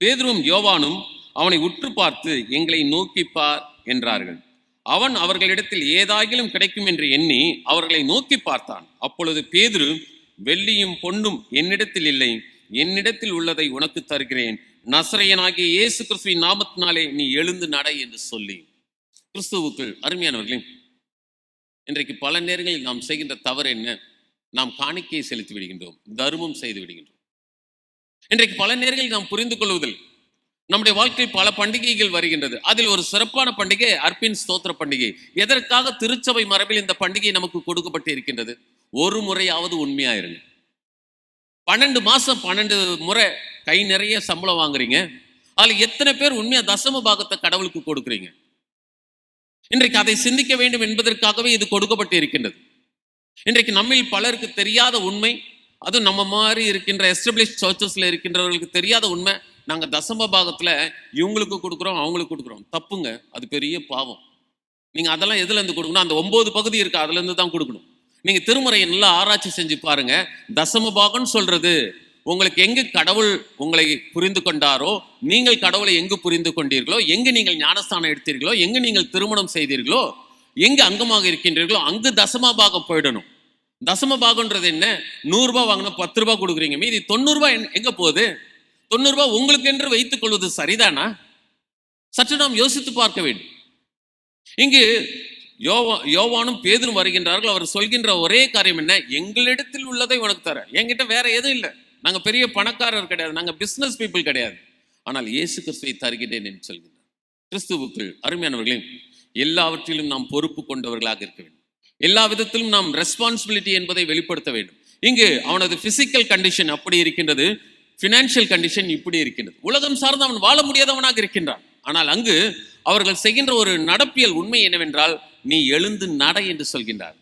பேதுருவும் யோவானும் அவனை உற்று பார்த்து, எங்களை நோக்கி பார் என்றார்கள். அவன் அவர்களிடத்தில் ஏதாகிலும் கிடைக்கும் என்று எண்ணி அவர்களை நோக்கி பார்த்தான். அப்பொழுது பேதுரு, வெள்ளியும் பொன்னும் என்னிடத்தில் இல்லை, என்னிடத்தில் உள்ளதை உனக்கு தருகிறேன். நசரேயனாகிய இயேசு கிறிஸ்துவின் நாமத்தினாலே நீ எழுந்து நட என்று சொல்லி. கிறிஸ்துவுக்குள் அருமையானவர்களே, இன்றைக்கு பல நேரங்களில் நாம் செய்கின்ற தவறு என்ன? நாம் காணிக்கையை செலுத்தி விடுகின்றோம், தர்மம் செய்து விடுகின்றோம். இன்றைக்கு பல நேரங்களில் நாம் புரிந்து கொள்வதில் நம்முடைய வாழ்க்கையில் பல பண்டிகைகள் வருகின்றது. அதில் ஒரு சிறப்பான பண்டிகை அர்ப்பின் ஸ்தோத்திர பண்டிகை. எதற்காக? திருச்சபை மரபில் இந்த பண்டிகை நமக்கு கொடுக்கப்பட்டு இருக்கின்றது. ஒரு முறையாவது உண்மையாயிருங்க. 12 மாசம் 12 முறை கை நிறைய சம்பளம் வாங்குறீங்க. அதுல எத்தனை பேர் உண்மையா தசம பாகத்தை கடவுளுக்கு கொடுக்குறீங்க? இன்றைக்கு அதை சிந்திக்க வேண்டும் என்பதற்காகவே இது கொடுக்கப்பட்டு இருக்கின்றது. இன்றைக்கு நம்மில் பலருக்கு தெரியாத உண்மை, அதுவும் நம்ம மாதிரி இருக்கின்ற எஸ்டாப்ளிஷ் சர்ச்சஸ்ல இருக்கின்றவர்களுக்கு தெரியாத உண்மை, நாங்கள் தசம பாகத்துல இவங்களுக்கு கொடுக்குறோம், அவங்களுக்கு கொடுக்குறோம். தப்புங்க, அது பெரிய பாவம். நீங்க அதெல்லாம் எதுல இருந்து கொடுக்கணும்? அந்த 9 பகுதி இருக்கு, அதுல இருந்து தான் கொடுக்கணும். நீங்க திருமுறையை நல்லா ஆராய்ச்சி செஞ்சு பாருங்க. தசம பாகம்னு சொல்றது உங்களுக்கு எங்கு கடவுள் உங்களை புரிந்து கொண்டாரோ, நீங்கள் கடவுளை எங்கு புரிந்து கொண்டீர்களோ, எங்கு நீங்கள் ஞானஸ்தானம் எடுத்தீர்களோ, எங்கு நீங்கள் திருமணம் செய்தீர்களோ, எங்கு அங்கமாக இருக்கின்றீர்களோ அங்கு தசம பாகம் போயிடணும். தசம பாகம்ன்றது என்ன? 100 ரூபாய் வாங்கினா 10 ரூபாய் கொடுக்குறீங்க, மீதி 90 ரூபாய் எங்க போகுது? 90 ரூபாய் உங்களுக்கு என்று வைத்துக் கொள்வது சரிதானா? சற்று நாம் யோசித்து பார்க்க வேண்டும். இங்கு யோவானும் பேதுரும் வருகின்றார்கள். அவர் சொல்கின்ற ஒரே காரியம் என்ன? எங்களிடத்தில் உள்ளதை உனக்கு தர. என்கிட்ட வேற எதுவும் இல்லை, நாங்க பெரிய பணக்காரர் கிடையாது, நாங்க பிசினஸ் பீப்புள் கிடையாது, ஆனால் இயேசு கிறிஸ்துவை தருகிறேன் என்று சொல்கிறார். கிறிஸ்துவுக்குள் அருமையானவர்களே, எல்லாவற்றிலும் நாம் பொறுப்பு கொண்டவர்களாக இருக்க வேண்டும். எல்லா விதத்திலும் நாம் ரெஸ்பான்சிபிலிட்டி என்பதை வெளிப்படுத்த வேண்டும். இங்கு அவனது பிசிக்கல் கண்டிஷன் அப்படி இருக்கின்றது, பினான்சியல் கண்டிஷன் இப்படி இருக்கின்றது. உலகம் சார்ந்து அவன் வாழ முடியாதவனாக இருக்கின்றான். ஆனால் அங்கு அவர்கள் செய்கின்ற ஒரு நடப்பியல் உண்மை என்னவென்றால், நீ எழுந்து நட என்று சொல்கின்றார்.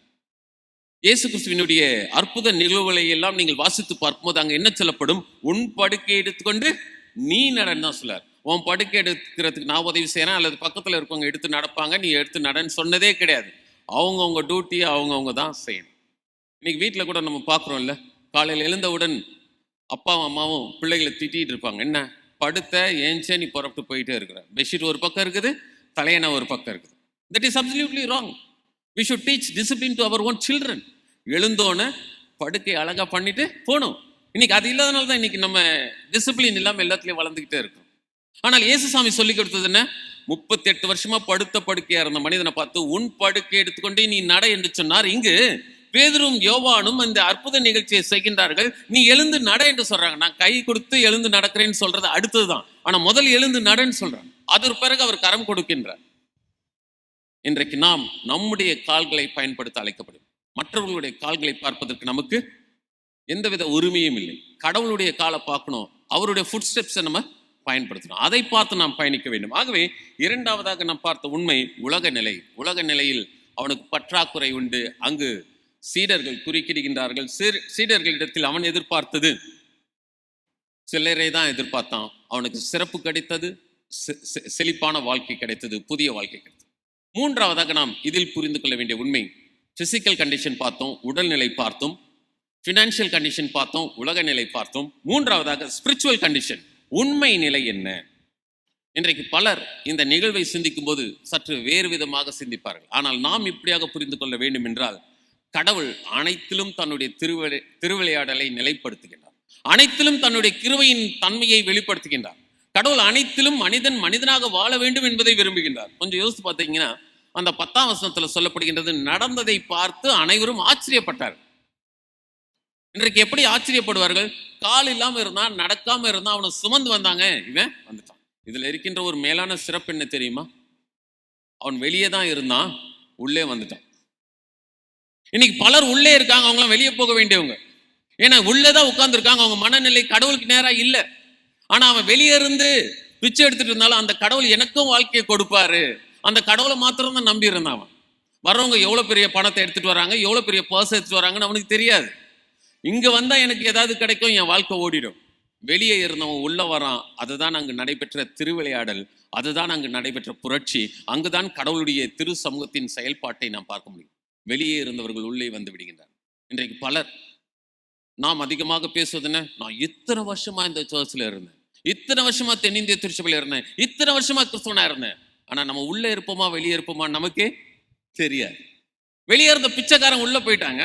இயேசு கிறிஸ்துவினுடைய அற்புத நிகழ்வுகளை எல்லாம் நீங்கள் வாசித்து பார்க்கும்போது அங்கே என்ன சொல்லப்படும்? உன் படுக்கை எடுத்துக்கொண்டு நீ நடன்னு தான் சொல்லார். உன் படுக்கை எடுக்கிறதுக்கு நான் உதவி செய்யறேன் அல்லது பக்கத்தில் இருக்கவங்க எடுத்து நடப்பாங்க, நீ எடுத்து நடன்னு சொன்னதே கிடையாது. அவங்கவுங்க டியூட்டியை அவங்கவுங்க தான் செய்யணும். இன்னைக்கு வீட்டில் கூட நம்ம பார்க்குறோம்ல, காலையில் எழுந்தவுடன் அப்பாவும் அம்மாவும் பிள்ளைகளை திட்டிகிட்டு இருப்பாங்க. என்ன படுத்த ஏஞ்சே நீ புறப்பட்டு போயிட்டே இருக்கிற, பெட்ஷீட் ஒரு பக்கம் இருக்குது, தலையணை ஒரு பக்கம் இருக்குது. That is absolutely wrong. We should teach discipline to our own children. எழுந்தோன்னு படுக்கை அழகாக பண்ணிட்டு போகணும். இன்னைக்கு அது இல்லாதனால தான் இன்னைக்கு நம்ம டிசிப்ளின் இல்லாமல் எல்லாத்துலேயும் வளர்ந்துக்கிட்டே இருக்கோம். ஆனால் இயேசுசாமி சொல்லி கொடுத்தது என்ன? 38 வருஷமா படுத்த படுக்கையா இருந்த மனிதனை பார்த்து உன் படுக்கை எடுத்துக்கொண்டே நீ நட என்று சொன்னார். இங்கு பேதுரும் யோவானும் இந்த அற்புத நிகழ்ச்சியை செய்கின்றார்கள். நீ எழுந்து நட என்று சொல்றாங்க. நான் கை கொடுத்து எழுந்து நடக்கிறேன்னு சொல்றது அடுத்ததுதான். ஆனா முதல் எழுந்து நடன்னு சொல்றாங்க. அதற்கு பிறகு அவர் கரம் கொடுக்கின்றார். இன்றைக்கு நாம் நம்முடைய கால்களை பயன்படுத்த அழைக்கப்படும். மற்றவர்களுடைய கால்களை பார்ப்பதற்கு நமக்கு எந்தவித உரிமையும் இல்லை. கடவுளுடைய காலை பார்க்கணும், அவருடைய ஃபுட் ஸ்டெப்ஸை நம்ம பயன்படுத்தணும், அதை பார்த்து நாம் பயணிக்க வேண்டும். ஆகவே இரண்டாவதாக நாம் பார்த்த உண்மை உலக நிலை. உலக நிலையில் அவனுக்கு பற்றாக்குறை உண்டு. அங்கு சீடர்கள் குறுக்கிடுகின்றார்கள். சீடர்களிடத்தில் அவன் எதிர்பார்த்தது சிலரை தான் எதிர்பார்த்தான். அவனுக்கு சிறப்பு கிடைத்தது, செழிப்பான வாழ்க்கை கிடைத்தது, புதிய வாழ்க்கை கிடைத்தது. மூன்றாவதாக நாம் இதில் புரிந்து கொள்ள வேண்டிய உண்மை, பிசிக்கல் கண்டிஷன் பார்த்தோம், உடல்நிலை பார்த்தோம், ஃபினான்ஷியல் கண்டிஷன் பார்த்தோம், உலக நிலை பார்த்தோம். மூன்றாவதாக ஸ்பிரிச்சுவல் கண்டிஷன், உண்மை நிலை என்ன? இன்றைக்கு பலர் இந்த நிகழ்வை சிந்திக்கும் போது சற்று வேறு விதமாக சிந்திப்பார்கள். ஆனால் நாம் இப்படியாக புரிந்து கொள்ள வேண்டும் என்றால், கடவுள் அனைத்திலும் தன்னுடைய திருவிளையாடலை நிலைப்படுத்துகின்றார். அனைத்திலும் தன்னுடைய கிருபையின் தன்மையை வெளிப்படுத்துகின்றார். கடவுள் அனைத்திலும் மனிதன் மனிதனாக வாழ வேண்டும் என்பதை விரும்புகின்றார். கொஞ்சம் யோசித்து பார்த்தீங்கன்னா, அந்த 10ஆம் வசனத்துல சொல்லப்படுகின்றது, நடந்ததை பார்த்து அனைவரும் ஆச்சரியப்பட்டார். இன்றைக்கு எப்படி ஆச்சரியப்படுவார்கள்? கால் இல்லாம இருந்தான், நடக்காம இருந்தான், அவனை சுமந்து வந்தாங்க, இவன் வந்துட்டான். இதுல இருக்கின்ற ஒரு மேலான சிறப்பு என்ன தெரியுமா? அவன் வெளியே தான் இருந்தான், உள்ளே வந்துட்டான். இன்னைக்கு பலர் உள்ளே இருக்காங்க, அவங்களாம் வெளியே போக வேண்டியவங்க. ஏன்னா உள்ளேதான் உட்கார்ந்து இருக்காங்க, அவங்க மனநிலை கடவுளுக்கு நேரா இல்லை. ஆனா அவன் வெளியே இருந்து பிச்சை எடுத்துட்டு இருந்தாலும் அந்த கடவுள் எனக்கும் வாழ்க்கையை கொடுப்பாரு, அந்த கடவுளை மாத்திரம் தான் நம்பி இருந்தான். அவன் வர்றவங்க எவ்வளவு பெரிய பணத்தை எடுத்துட்டு வராங்க, எவ்வளவு பெரிய பர்ஸ் எடுத்துட்டு வராங்கன்னு அவனுக்கு தெரியாது. இங்க வந்தா எனக்கு ஏதாவது கிடைக்கும், என் வாழ்க்கை ஓடிடும். வெளியே இருந்தவன் உள்ள வரான். அதுதான் அங்கு நடைபெற்ற திருவிளையாடல், அதுதான் அங்கு நடைபெற்ற புரட்சி. அங்குதான் கடவுளுடைய திரு சமூகத்தின் செயல்பாட்டை நாம் பார்க்க முடியும். வெளியே இருந்தவர்கள் உள்ளே வந்து விடுகின்றனர். இன்றைக்கு பலர், நாம் அதிகமாக பேசுவதுன்னு, நான் இத்தனை வருஷமா இந்த சர்ச்சில் இருந்தேன், இத்தனை வருஷமா தென்னிந்திய திருச்சபையில் இருந்தேன், இத்தனை வருஷமா கிறிஸ்தவனா இருந்தேன். ஆனா நம்ம உள்ள இருப்போமா வெளியே இருப்போமா நமக்கே தெரியாது. வெளியே இருந்த பிச்சைக்காரன் உள்ள போயிட்டாங்க.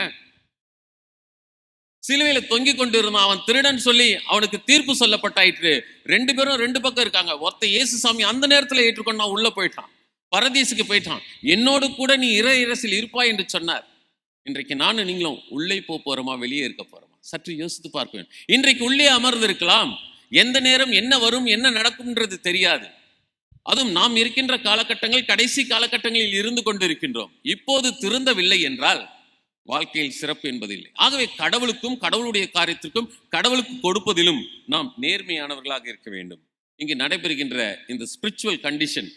சிலுவையில தொங்கி கொண்டு இருந்தான், அவன் திருடன் சொல்லி அவனுக்கு தீர்ப்பு சொல்லப்பட்டாயிற்று. 2 பேரும் 2 பக்கம் இருக்காங்க. ஒருத்த இயேசுசாமி அந்த நேரத்தில் ஏற்றுக்கொண்டு நான் உள்ள போயிட்டான், பரதீசுக்கு போயிட்டான். என்னோடு கூட நீ இரசில் இருப்பாய் என்று சொன்னார். இன்றைக்கு நானும் நீங்களும் உள்ளே போறோமா வெளியே இருக்க போறோமா? சற்று யோசித்து பார்க்க வேண்டும். இன்றைக்கு உள்ளே அமர்ந்து இருக்கலாம், எந்த நேரம் என்ன வரும் என்ன நடக்கும்ன்றது தெரியாது. அதுவும் நாம் இருக்கின்ற காலகட்டங்கள் கடைசி காலகட்டங்களில் இருந்து கொண்டு இருக்கின்றோம். இப்போது திருந்தவில்லை என்றால் வாழ்க்கையில் சிறப்பு என்பதில்லை. ஆகவே கடவுளுக்கும் கடவுளுடைய காரியத்திற்கும் கடவுளுக்கு கொடுப்பதிலும் நாம் நேர்மையானவர்களாக இருக்க வேண்டும். இங்கு நடைபெறுகின்ற இந்த ஸ்பிரிச்சுவல் கண்டிஷன்,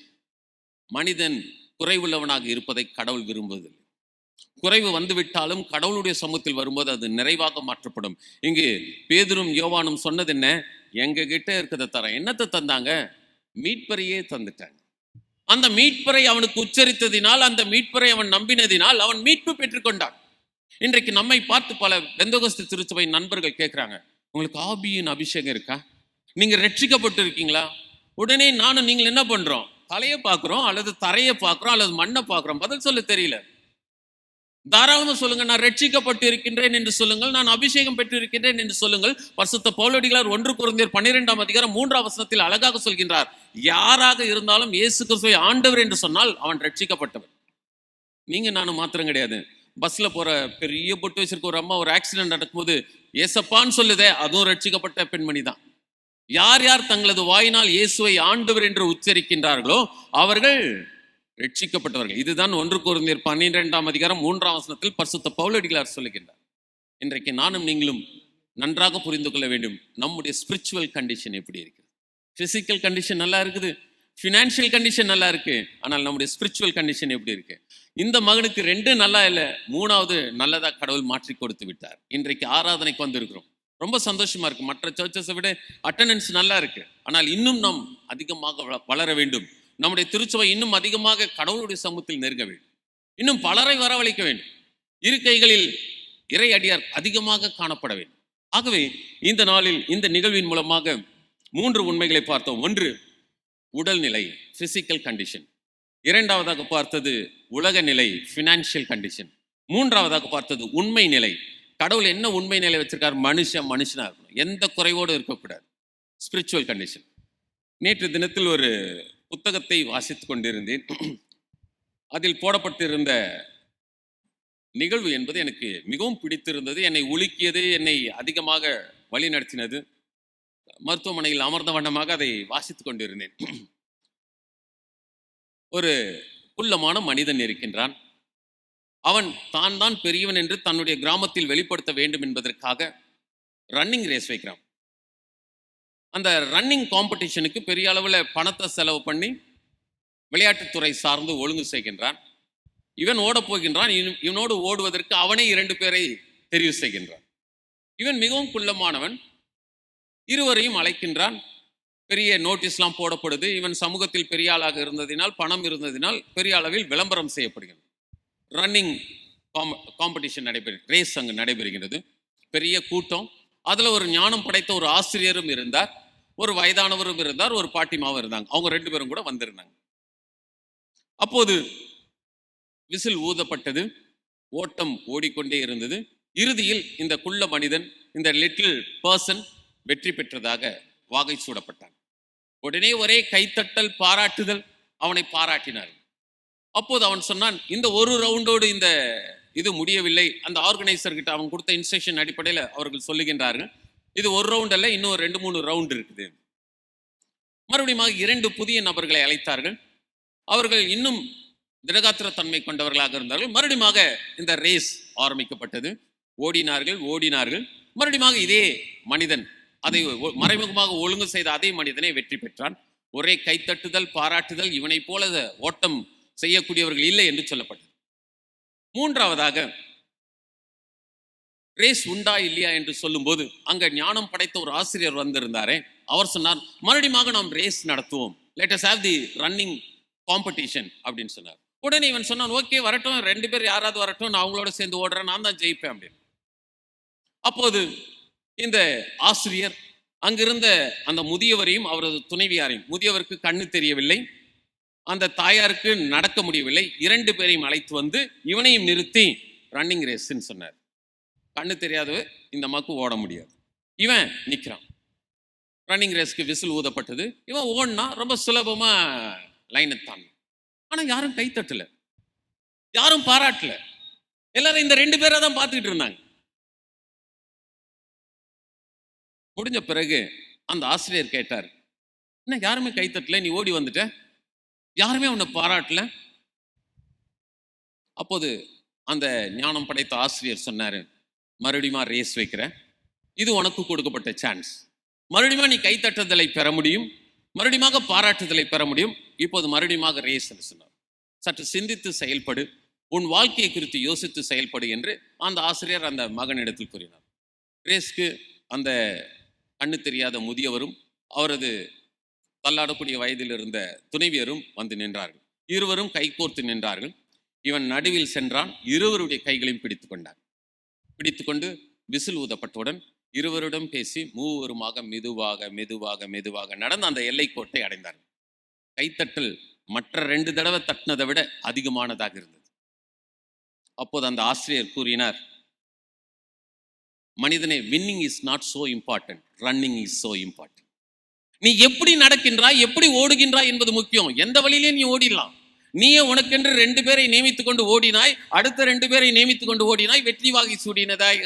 மனிதன் குறைவுள்ளவனாக இருப்பதை கடவுள் விரும்புவதில்லை. குறைவு வந்துவிட்டாலும் கடவுளுடைய சமூகத்தில் வரும்போது அது நிறைவாக மாற்றப்படும். இங்கு பேதுரும் யோவானும் சொன்னது என்ன? எங்க கிட்ட இருக்கிறத தரேன். என்னத்தை தந்தாங்க? மீட்பரையே தந்துட்டாங்க. அந்த மீட்பரை அவனுக்கு உச்சரித்ததினால், அந்த மீட்பரை அவன் நம்பினதினால் அவன் மீட்பு பெற்றுக்கொண்டான். இன்றைக்கு நம்மை பார்த்து பல பெந்தகோஸ்து திருச்சபை நண்பர்கள் கேட்கிறாங்க, உங்களுக்கு ஆவியின் அபிஷேகம் இருக்கா? நீங்க ரட்சிக்கப்பட்டு இருக்கீங்களா? உடனே நானும் நீங்கள் என்ன பண்றோம்? தலையை பார்க்கிறோம் அல்லது தரையை பார்க்கிறோம் அல்லது மண்ணை பார்க்கிறோம். பதில் சொல்ல தெரியல. தாராளமா சொல்லுங்க, நான் ரட்சிக்கப்பட்டு இருக்கின்றேன் என்று சொல்லுங்கள், நான் அபிஷேகம் பெற்று இருக்கின்றேன் என்று சொல்லுங்கள். பரிசுத்த பவுலடிகளார் 1 கொரிந்தியர் 12ஆம் அதிகாரம் 3ஆம் வசனத்தில் அழகாக சொல்கின்றார், யாராக இருந்தாலும் இயேசு கிறிஸ்துவை ஆண்டவர் என்று சொன்னால் அவன் ரட்சிக்கப்பட்டவன். நீங்க நானும் மாத்திரம் கிடையாது. பஸ்ல போற பெரிய பொட்டு வச்சிருக்க ஒரு அம்மா ஒரு ஆக்சிடென்ட் நடக்கும்போது ஏசப்பான்னு சொல்லுதே, அதுவும் ரட்சிக்கப்பட்ட பெண்மணி தான். யார் யார் தங்களது வாயினால் இயேசுவை ஆண்டவர் என்று உச்சரிக்கின்றார்களோ அவர்கள் ரட்சிக்கப்பட்டவர்கள். இதுதான் 1 கொரிந்தியர் 12ஆம் அதிகாரம் 3ஆம் வசனத்தில் பரிசுத்த பவுலடிகளார் சொல்லுகின்றார். இன்றைக்கு நானும் நீங்களும் நன்றாக புரிந்து கொள்ள வேண்டும், நம்முடைய ஸ்பிரிச்சுவல் கண்டிஷன் எப்படி இருக்குது. பிசிக்கல் கண்டிஷன் நல்லா இருக்குது, ஃபினான்ஷியல் கண்டிஷன் நல்லா இருக்கு, ஆனால் நம்முடைய ஸ்பிரிச்சுவல் கண்டிஷன் எப்படி இருக்கு? இந்த மகனுக்கு 2 நல்லா இல்லை, 3வது நல்லதா கடவுள் மாற்றி கொடுத்து விட்டார். இன்றைக்கு ஆராதனைக்கு வந்திருக்கிறோம், ரொம்ப சந்தோஷமா இருக்கு. மற்ற சர்ச்சஸை விட அட்டெண்டன்ஸ் நல்லா இருக்கு. ஆனால் இன்னும் நாம் அதிகமாக வளர வேண்டும். நம்முடைய திருச்சபை இன்னும் அதிகமாக கடவுளுடைய சமூகத்தில் நெருங்க வேண்டும். இன்னும் பலரை வரவழைக்க வேண்டும். இருக்கைகளில் இறை அடியார் அதிகமாக காணப்பட வேண்டும். ஆகவே இந்த நாளில் இந்த நிகழ்வின் மூலமாக 3 உண்மைகளை பார்த்தோம். 1, உடல்நிலை, பிசிக்கல் கண்டிஷன். 2வதாக பார்த்தது உலக நிலை, ஃபினான்ஷியல் கண்டிஷன். 3வதாக பார்த்தது உண்மை நிலை. கடவுள் என்ன உண்மை நிலை வச்சிருக்கார்? மனுஷனா இருக்கணும், எந்த குறைவோடு இருக்கக்கூடாது. Spiritual condition. நேற்று தினத்தில் ஒரு புத்தகத்தை வாசித்துக் கொண்டிருந்தேன். அதில் போடப்பட்டிருந்த நிகழ்வு என்பது எனக்கு மிகவும் பிடித்திருந்தது. என்னை உலுக்கியது, என்னை அதிகமாக வழி நடத்தினது. மருத்துவமனையில் அமர்ந்த வண்ணமாக அதை வாசித்துக் கொண்டிருந்தேன். ஒரு குள்ளமான மனிதன் இருக்கின்றான். அவன் தான் பெரியவன் என்று தன்னுடைய கிராமத்தில் வெளிப்படுத்த வேண்டும் என்பதற்காக ரன்னிங் ரேஸ் வைக்கிறான். அந்த ரன்னிங் காம்படிஷனுக்கு பெரிய அளவில் பணத்தை செலவு பண்ணி விளையாட்டுத்துறை சார்ந்து ஒழுங்கு செய்கின்றான். இவன் ஓட போகின்றான். இவனோடு ஓடுவதற்கு அவனே 2 பேரை தெரிவு செய்கின்றான். இவன் மிகவும் குள்ளமானவன். இருவரையும் அழைக்கின்றான். பெரிய நோட்டீஸ்லாம் போடப்படுது. இவன் சமூகத்தில் பெரிய ஆளாக இருந்ததினால், பணம் இருந்ததினால் பெரிய அளவில் விளம்பரம் செய்யப்படுகிறது. ரன்னிங் காம்படிஷன் ரேஸ் அங்கு நடைபெறுகிறது. பெரிய கூட்டம். அதில் ஒரு ஞானம் படைத்த ஒரு ஆசிரியரும் இருந்தார், ஒரு வயதானவரும் இருந்தார், ஒரு பாட்டிமாவும் இருந்தாங்க. அவங்க 2 பேரும் கூட வந்திருந்தாங்க. அப்போது விசில் ஊதப்பட்டது. ஓட்டம் ஓடிக்கொண்டே இருந்தது. இறுதியில் இந்த குள்ள மனிதன், இந்த லிட்டில் பர்சன் வெற்றி பெற்றதாக வாகை சூடப்பட்டான். உடனே ஒரே கைத்தட்டல், பாராட்டுதல். அவனை பாராட்டினார். அப்போது அவன் சொன்னான், இந்த ஒரு ரவுண்டோடு இந்த இது முடியவில்லை. அந்த ஆர்கனைசர் கிட்ட அவன் கொடுத்த இன்ஸ்ட்ரக்ஷன் அடிப்படையில் அவர்கள் சொல்லுகின்றார்கள், இது ஒரு ரவுண்ட் அல்ல, இன்னும் 2-3 ரவுண்ட் இருக்குது. மறுபடியும் 2 புதிய நபர்களை அழைத்தார்கள். அவர்கள் இன்னும் திடகாத்திரத்தன்மை கொண்டவர்களாக இருந்தார்கள். மறுபடியும் இந்த ரேஸ் ஆரம்பிக்கப்பட்டது. ஓடினார்கள். மறுபடியும் இதே மனிதன், அதை மறைமுகமாக ஒழுங்கு செய்த அதே மனிதனை வெற்றி பெற்றான். ஒரே கைத்தட்டுதல், பாராட்டுதல். இவனை போல ஓட்டம் செய்யக்கூடியவர்கள் இல்லை என்று சொல்லப்பட்டது. 3வதாக ரேஸ் உண்டா இல்லையா என்று சொல்லும்போது அங்க ஞானம் படைத்த ஒரு ஆசிரியர் வந்திருந்தாரே, அவர் சொன்னார், மறுபடியும் நாம் ரேஸ் நடத்துவோம், let us have the running competition அப்படின்னு சொன்னார். உடனே இவன் சொன்னான், ஓகே வரட்டும், 2 பேர் யாராவது வரட்டும், நான் அவங்களோட சேர்ந்து ஓடுறேன், நான் தான் ஜெயிப்பேன் அப்படின்னு. அப்போது இந்த ஆசிரியர் அங்கிருந்த அந்த முதியவரையும் அவரது துணைவியாரையும், முதியவருக்கு கண்ணு தெரியவில்லை, அந்த தாயாருக்கு நடக்க முடியவில்லை, 2 பேரையும் அழைத்து வந்து இவனையும் நிறுத்தி ரன்னிங் ரேஸ்ன்னு சொன்னார். கண்ணு தெரியாதவ இந்த அம்மாவுக்கு ஓட முடியாது. இவன் நிற்கிறான். ரன்னிங் ரேஸ்க்கு விசில் ஊதப்பட்டது. இவன் ஓடினா ரொம்ப சுலபமா லைனை தான். ஆனா யாரும் கை தட்டல, யாரும் பாராட்டல. எல்லாரும் இந்த 2 பேரை தான் பார்த்துக்கிட்டு இருந்தாங்க. முடிஞ்ச பிறகு அந்த ஆசிரியர் கேட்டார், என்ன யாருமே கை தட்டல, நீ ஓடி வந்துட்ட, யாருமே உன்னை பாராட்டல. அப்போது அந்த ஞானம் படைத்த ஆசிரியர் சொன்னாரு, மறுபடியும் ரேஸ் வைக்கிறேன், இது உனக்கு கொடுக்கப்பட்ட சான்ஸ். மறுபடியும் நீ கைத்தட்டுதலை பெற முடியும், மறுபடியும் பாராட்டுதலை பெற முடியும். இப்போது மறுபடியும் ரேஸ் என்று சொன்னார். சற்று சிந்தித்து செயல்படு, உன் வாழ்க்கையை குறித்து யோசித்து செயல்படு என்று அந்த ஆசிரியர் அந்த மகனிடத்தில் கூறினார். ரேஸ்க்கு அந்த கண்ணு தெரியாத முதியவரும் அவரது தள்ளாடக்கூடிய வயதில் இருந்த துணைவியரும் வந்து நின்றார்கள். இருவரும் கைகோர்த்து நின்றார்கள். இவன் நடுவில் சென்றான். இருவருடைய கைகளையும் பிடித்துக்கொண்டு விசில் ஊதப்பட்டவுடன் இருவரிடம் பேசி மூவருமாக மெதுவாக நடந்து அந்த எல்லை கோட்டை அடைந்தார்கள். கைத்தட்டல் மற்ற 2 தடவை தட்டினதை விட அதிகமானதாக இருந்தது. அப்போது அந்த ஆசிரியர் கூறினார், மனிதனே, winning is not so important, running is so important. நீ எப்படி நடக்கின்றாய், எப்படி ஓடுகின்றாய் என்பது முக்கியம். எந்த வழியிலே நீ ஓடிடலாம். நீயே உனக்கென்று 2 பேரை நியமித்துக் கொண்டு ஓடினாய், அடுத்த 2 பேரை நியமித்துக் கொண்டு ஓடினாய், வெற்றி வாகை சூடினதாய்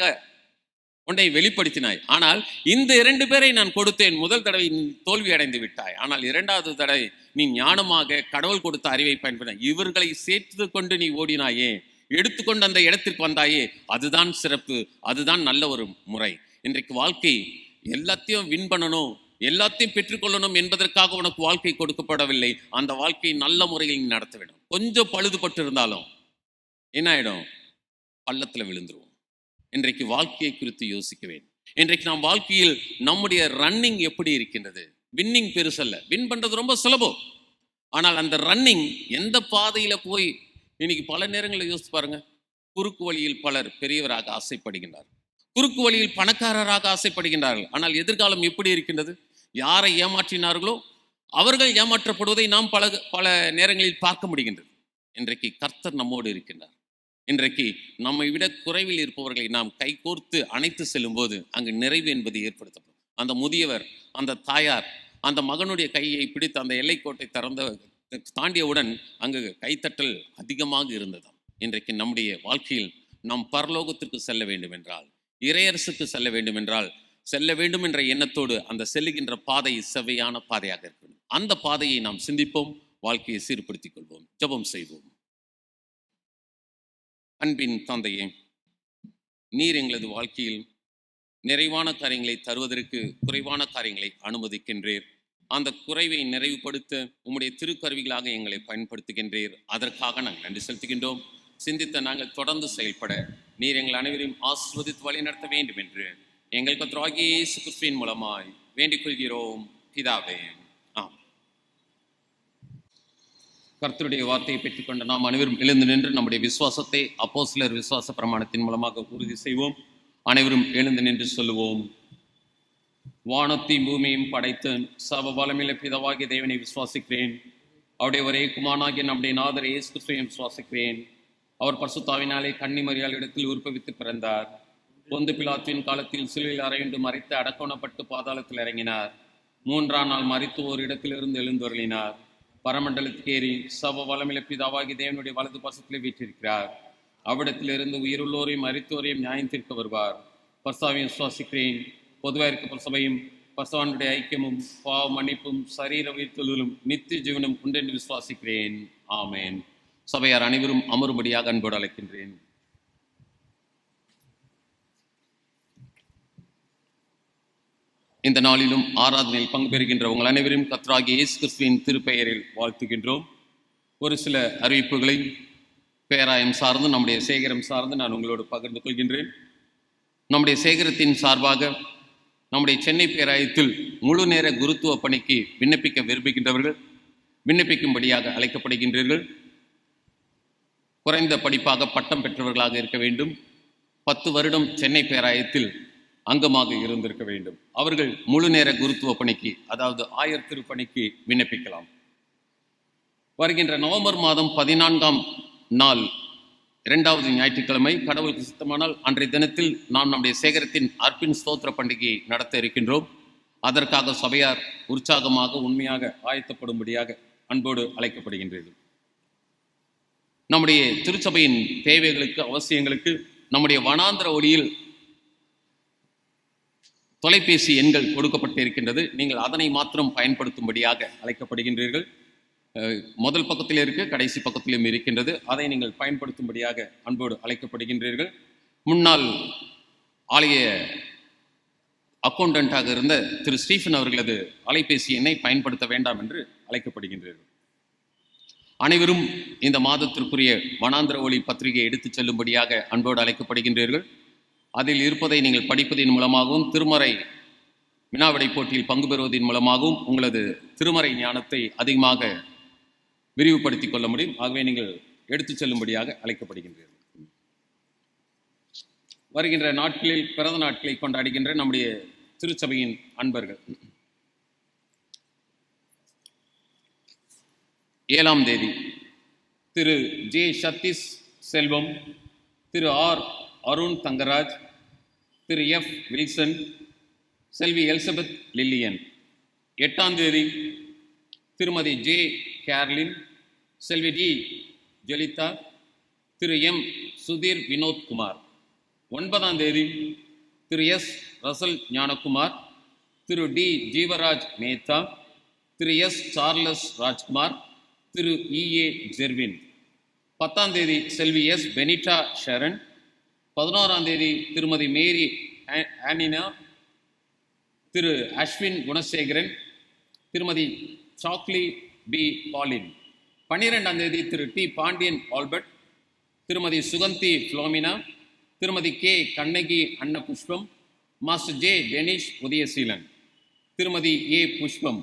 உன்னை வெளிப்படுத்தினாய். ஆனால் இந்த 2 பேரை நான் கொடுத்தேன், முதல் தடவை தோல்வி அடைந்து விட்டாய். ஆனால் 2வது தடவை நீ ஞானமாக கடவுள் கொடுத்த அறிவை பயன்பட இவர்களை சேர்த்து கொண்டு நீ ஓடினாயே, எடுத்துக்கொண்டு அந்த இடத்திற்கு வந்தாயே, அதுதான் சிறப்பு, அதுதான் நல்ல ஒரு முறை. இன்றைக்கு வாழ்க்கை எல்லாத்தையும் வின் பண்ணணும், எல்லாத்தையும் பெற்றுக்கொள்ளணும் என்பதற்காக உனக்கு வாழ்க்கை கொடுக்கப்படவில்லை. அந்த வாழ்க்கை நல்ல முறையில் நீ நடத்த வேண்டும். கொஞ்சம் பழுதுபட்டு இருந்தாலும் என்ன ஆயிடும்? பள்ளத்தில் விழுந்துருவோம். இன்றைக்கு வாழ்க்கையை குறித்து யோசிக்க வேண்டும். இன்றைக்கு நாம் வாழ்க்கையில் நம்முடைய ரன்னிங் எப்படி இருக்கின்றது? வின்னிங் பெருசல்ல, வின் பண்றது ரொம்ப சுலபம். ஆனால் அந்த ரன்னிங் எந்த பாதையில போய், இன்னைக்கு பல நேரங்களில் யோசித்து பாருங்க, குறுக்கு வழியில் பலர் பெரியவராக ஆசைப்படுகின்றார், குறுக்கு வழியில் பணக்காரராக ஆசைப்படுகின்றார்கள். ஆனால் எதிர்காலம் எப்படி இருக்கின்றது? யாரை ஏமாற்றினார்களோ அவர்கள் ஏமாற்றப்படுவதை நாம் பல நேரங்களில் பார்க்க முடிகின்றது. இன்றைக்கு கர்த்தர் நம்மோடு இருக்கின்றார். இன்றைக்கு நம்மை விட குறைவில் இருப்பவர்களை நாம் கைகோர்த்து அணைத்து செல்லும் போது அங்கு நிறைவு என்பது ஏற்படுத்தப்படும். அந்த முதியவர், அந்த தாயார் அந்த மகனுடைய கையை பிடித்து அந்த எல்லைக்கோட்டை தாண்டியவுடன் அங்கு கைத்தட்டல் அதிகமாக இருந்ததாம். இன்றைக்கு நம்முடைய வாழ்க்கையில் நாம் பரலோகத்திற்கு செல்ல வேண்டும் என்றால், இறையரசுக்கு செல்ல வேண்டும் என்றால், செல்ல வேண்டும் என்ற எண்ணத்தோடு அந்த செல்லுகின்ற பாதை செவ்வையான பாதையாக இருக்கணும். அந்த பாதையை நாம் சிந்திப்போம், வாழ்க்கையை சீர்படுத்திக் கொள்வோம். ஜெபம் செய்வோம். அன்பின் தந்தையே, நீர் எங்களது வாழ்க்கையில் நிறைவான காரியங்களை தருவதற்கு குறைவான காரியங்களை அனுமதிக்கின்றீர். அந்த குறைவை நிறைவுபடுத்த உம்முடைய திருக்கருவிகளாக எங்களை பயன்படுத்துகின்றீர். அதற்காக நாங்கள் நன்றி செலுத்துகின்றோம். சிந்தித்த நாங்கள் தொடர்ந்து செயல்பட நீர் எங்கள் அனைவரையும் ஆசீர்வதித்து வழி நடத்த வேண்டும் என்று எங்கள் கர்த்தராகிய இயேசு கிறிஸ்துவின் மூலமாய் வேண்டிக் கொள்கிறோம் பிதாவே. கர்த்தருடைய வார்த்தையை பெற்றுக்கொண்ட நாம் அனைவரும் எழுந்து நின்று நம்முடைய விசுவாசத்தை அப்போஸ்தலர் விசுவாச பிரமாணத்தின் மூலமாக உறுதி செய்வோம். அனைவரும் எழுந்து நின்று சொல்லுவோம். வானத்தையும் பூமியையும் படைத்த சர்வ வல்லமையுள்ள பிதாவாகிய தேவனை விசுவாசிக்கிறேன். அவருடைய ஒரே குமாரனாகிய நம்முடைய நாதர் இயேசு கிறிஸ்துவையும் விசுவாசிக்கிறேன். அவர் பரிசுத்தாவினாலே கன்னிமரியாள் இடத்தில் உற்பவித்து பிறந்தார். பொந்து பிலாத்துவின் காலத்தில் சிலுவையில் அறையுண்டு மரித்து அடக்கணப்பட்டு பாதாளத்தில் இறங்கினார். 3ஆம் நாள் மரித்து ஒரு இடத்திலிருந்து எழுந்தருளினார். பரமண்டலத்துக்கு ஏறி சர்வ வல்லமையுள்ள பிதாவாகிய தேவனுடைய வலது பரிசத்திலே வீற்றிருக்கிறார். அவ்விடத்திலிருந்து உயிருள்ளோரையும் மரித்தோரையும் நியாயம் தீர்க்க வருவார். பரிசுத்தாவியை விசுவாசிக்கிறேன். பொதுவாக இருக்க சபையும் பரிசுத்தவான்களுடைய ஐக்கியமும் பாவ மன்னிப்பும் சரீர உயிர்த்தெழுதலும் நித்திய ஜீவனும் உண்டென்று விசுவாசிக்கிறேன். ஆமேன். சபையார் அனைவரும் அமரும்படியாக அன்போடு அழைக்கின்றேன். இந்த நாளிலும் ஆராதனையில் பங்கு பெறுகின்ற உங்கள் அனைவரும் கர்த்தராகிய இயேசு கிறிஸ்துவின் திருப்பெயரில் வாழ்த்துகின்றோம். ஒரு சில அறிவிப்புகளை பேராயம் சார்ந்து நம்முடைய சேகரம் சார்ந்து நான் உங்களோடு பகிர்ந்து கொள்கின்றேன். நம்முடைய சேகரத்தின் சார்பாக நம்முடைய சென்னை பேராயத்தில் முழு நேர குருத்துவ பணிக்கு விண்ணப்பிக்க விரும்புகின்றவர்கள் விண்ணப்பிக்கும்படியாக அழைக்கப்படுகின்றீர்கள். குறைந்த படிப்பாக பட்டம் பெற்றவர்களாக இருக்க வேண்டும். 10 வருடம் சென்னை பேராயத்தில் அங்கமாக இருந்திருக்க வேண்டும். அவர்கள் முழு நேர குருத்துவ பணிக்கு, அதாவது ஆயர் திருப்பணிக்கு விண்ணப்பிக்கலாம். வருகின்ற நவம்பர் மாதம் 14ஆம் நாள் 2வது ஞாயிற்றுக்கிழமை கடவுளுக்கு சித்தமானால் அன்றைய தினத்தில் நாம் நம்முடைய சேகரத்தின் அர்ப்பின் ஸ்தோத்திர பண்டிகையை நடத்த இருக்கின்றோம். அதற்காக சபையார் உற்சாகமாக உண்மையாக ஆயத்தப்படும்படியாக அன்போடு அழைக்கப்படுகின்றீர்கள். நம்முடைய திருச்சபையின் தேவைகளுக்கு, அவசியங்களுக்கு நம்முடைய வனாந்திர ஒளியில் தொலைபேசி எண்கள் கொடுக்கப்பட்டு இருக்கின்றது. நீங்கள் அதனை மாத்திரம் பயன்படுத்தும்படியாக அழைக்கப்படுகின்றீர்கள். முதல் பக்கத்தில் இருக்கு, கடைசி பக்கத்திலும் இருக்கின்றது. அதை நீங்கள் பயன்படுத்தும்படியாக அன்போடு அழைக்கப்படுகின்றீர்கள். முன்னாள் ஆலய அக்கௌண்டண்டாக இருந்த திரு ஸ்டீஃபன் அவர்களது அலைபேசி எண்ணை பயன்படுத்த வேண்டாம் என்று அழைக்கப்படுகின்றீர்கள். அனைவரும் இந்த மாதத்திற்குரிய வனாந்திர ஒளி பத்திரிகையை எடுத்துச் செல்லும்படியாக அன்போடு அழைக்கப்படுகின்றீர்கள். அதில் இருப்பதை நீங்கள் படிப்பதன் மூலமாகவும் திருமறை வினாவிடை போட்டியில் பங்கு பெறுவதன் மூலமாகவும் உங்களது திருமறை ஞானத்தை அதிகமாக விரிவுபடுத்திக் கொள்ள முடியும். ஆகவே நீங்கள் எடுத்துச் செல்லும்படியாக அழைக்கப்படுகின்றீர்கள். வருகின்ற நாட்களில் பிறந்த நாட்களை கொண்டாடுகின்ற நம்முடைய திருச்சபையின் அன்பர்கள் 7ஆம் தேதி திரு ஜே சதீஷ் செல்வம், திரு ஆர் அருண் தங்கராஜ், திரு எஃப் வில்சன், செல்வி எலிசபெத் லில்லியன். 8ஆம் தேதி திருமதி ஜே கேர்லின், செல்வி டி ஜலிதா, திரு எம் சுதீர் வினோத்குமார். 9ஆம் தேதி திரு எஸ் ரசல் ஞானகுமார், திரு டி ஜீவராஜ் மேத்தா, திரு எஸ் சார்லஸ் ராஜ்குமார், திரு இஏ ஜெர்வின். 10ஆம் தேதி செல்வி எஸ் பெனிட்டா ஷரன். 11ஆம் தேதி திருமதி மேரி ஆனினா, திரு அஸ்வின் குணசேகரன், திருமதி சாக்லி பி பாலின். 12ஆம் தேதி திரு டி பாண்டியன் ஆல்பர்ட், திருமதி சுகந்தி ஃப்ளோமினா, திருமதி K Kannagi Annapushpam, master J Denish Udayaseelan, திருமதி A Pushpam,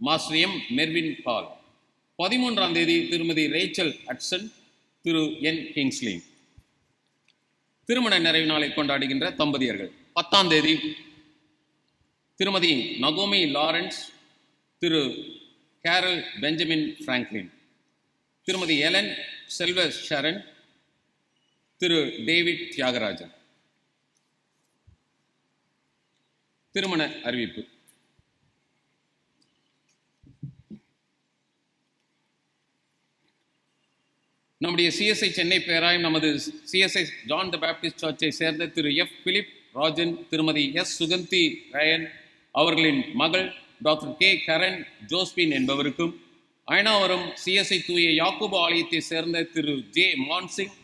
master M Mervin Paul. 13ஆம் தேதி திருமதி ரேச்சல் அட்சன், திரு என் கிங்ஸ்லி. திருமண நிறைவு நாளை கொண்டாடுகின்ற தம்பதியர்கள்: 10ஆம் தேதி திருமதி நகோமி லாரன்ஸ், திரு கேரல் பெஞ்சமின் பிராங்க்லின், திருமதி எலன் செல்வ ஷரன், திரு டேவிட் தியாகராஜன். திருமண அறிவிப்பு. நம்முடைய சிஎஸ்ஐ சென்னை பேராயம் நமது சிஎஸ்ஐ ஜான் த பேப்டிஸ்ட் சர்ச்சை சேர்ந்த திரு எஃப் பிலிப் ராஜன், திருமதி எஸ் சுகந்தி ரயன் அவர்களின் மகள் டாக்டர் கே கரன் ஜோஸ்பின் என்பவருக்கும், அயனாவரம் சிஎஸ்ஐ தூய யாக்கூபு ஆலயத்தை சேர்ந்த திரு ஜே மான்சிங்,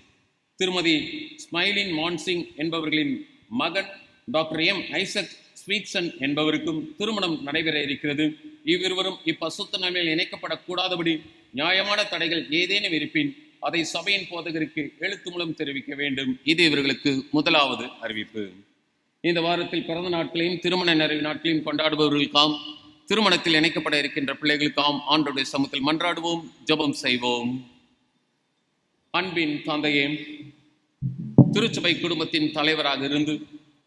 திருமதி ஸ்மைலின் மான்சிங் என்பவர்களின் மகன் டாக்டர் எம் ஐசக் ஸ்வீட்சன் என்பவருக்கும் திருமணம் நடைபெற இருக்கிறது. இவ்விருவரும் இப்பசுத்த நன்மையில் இணைக்கப்படக்கூடாதபடி நியாயமான தடைகள் ஏதேனும் இருப்பின் அதை சபையின் போதகருக்கு எழுத்து மூலம் தெரிவிக்க வேண்டும். இது இவர்களுக்கு முதலாவது அறிவிப்பு. இந்த வாரத்தில் பிறந்த நாட்களையும் திருமண நிறைவு நாட்களையும் கொண்டாடுபவர்களுக்காம், திருமணத்தில் இணைக்கப்பட இருக்கின்ற பிள்ளைகளுக்காம் ஆண்டவருடைய சமூகத்தில் மன்றாடுவோம், ஜெபம் செய்வோம். அன்பின் தந்தையே, திருச்சபை குடும்பத்தின் தலைவராக இருந்து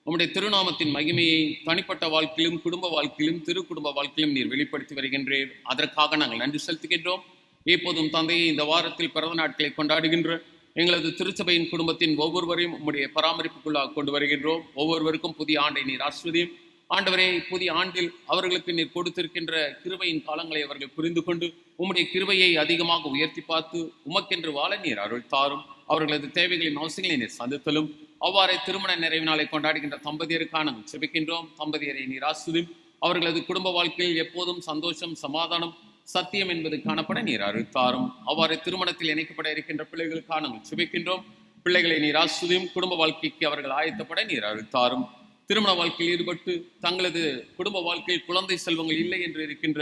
உம்முடைய திருநாமத்தின் மகிமையை தனிப்பட்ட வாழ்க்கையிலும் குடும்ப வாழ்க்கையிலும் திரு குடும்ப வாழ்க்கையிலும் நீர் வெளிப்படுத்தி வருகின்றீர். அதற்காக நாங்கள் நன்றி செலுத்துகின்றோம். எப்போதும் தந்தையை இந்த வாரத்தில் பிறந்த நாட்களை கொண்டாடுகின்ற எங்களது திருச்சபையின் குடும்பத்தின் ஒவ்வொருவரையும் உம்முடைய பராமரிப்புக்குள்ளாக கொண்டு வருகின்றோம். ஒவ்வொருவருக்கும் புதிய ஆண்டை நீர் ஆசீர்வதியும். ஆண்டவரே, புதிய ஆண்டில் அவர்களுக்கு நீர் கொடுத்திருக்கின்ற கிருபையின் காலங்களை அவர்கள் புரிந்து கொண்டு உம்முடைய கிருபையை அதிகமாக உயர்த்தி பார்த்து உமக்கென்று வாழ நீர் அருள் தாரும். அவர்களது தேவைகளின் அவசியங்களை நீர் சந்தித்தலும். அவ்வாறே திருமண நிறைவு நாளை கொண்டாடுகின்ற தம்பதியருக்கான நாங்கள் செபிக்கின்றோம். தம்பதியரை நீர் ஆசீர்வதியும். அவர்களது குடும்ப வாழ்க்கையில் எப்போதும் சந்தோஷம், சமாதானம், சத்தியம் என்பது காணப்பட நீர் அருள் தாரும். அவ்வாறு திருமணத்தில் இணைக்கப்பட இருக்கின்ற பிள்ளைகளுக்காக நாங்கள் செபிக்கின்றோம். பிள்ளைகளை நீர் ஆசீர்வதியும். குடும்ப வாழ்க்கைக்கு அவர்கள் ஆயத்தப்பட நீர் அருள் தாரும். திருமண வாழ்க்கையில் ஈடுபட்டு தங்களது குடும்ப வாழ்க்கையில் குழந்தை செல்வங்கள் இல்லை என்று இருக்கின்ற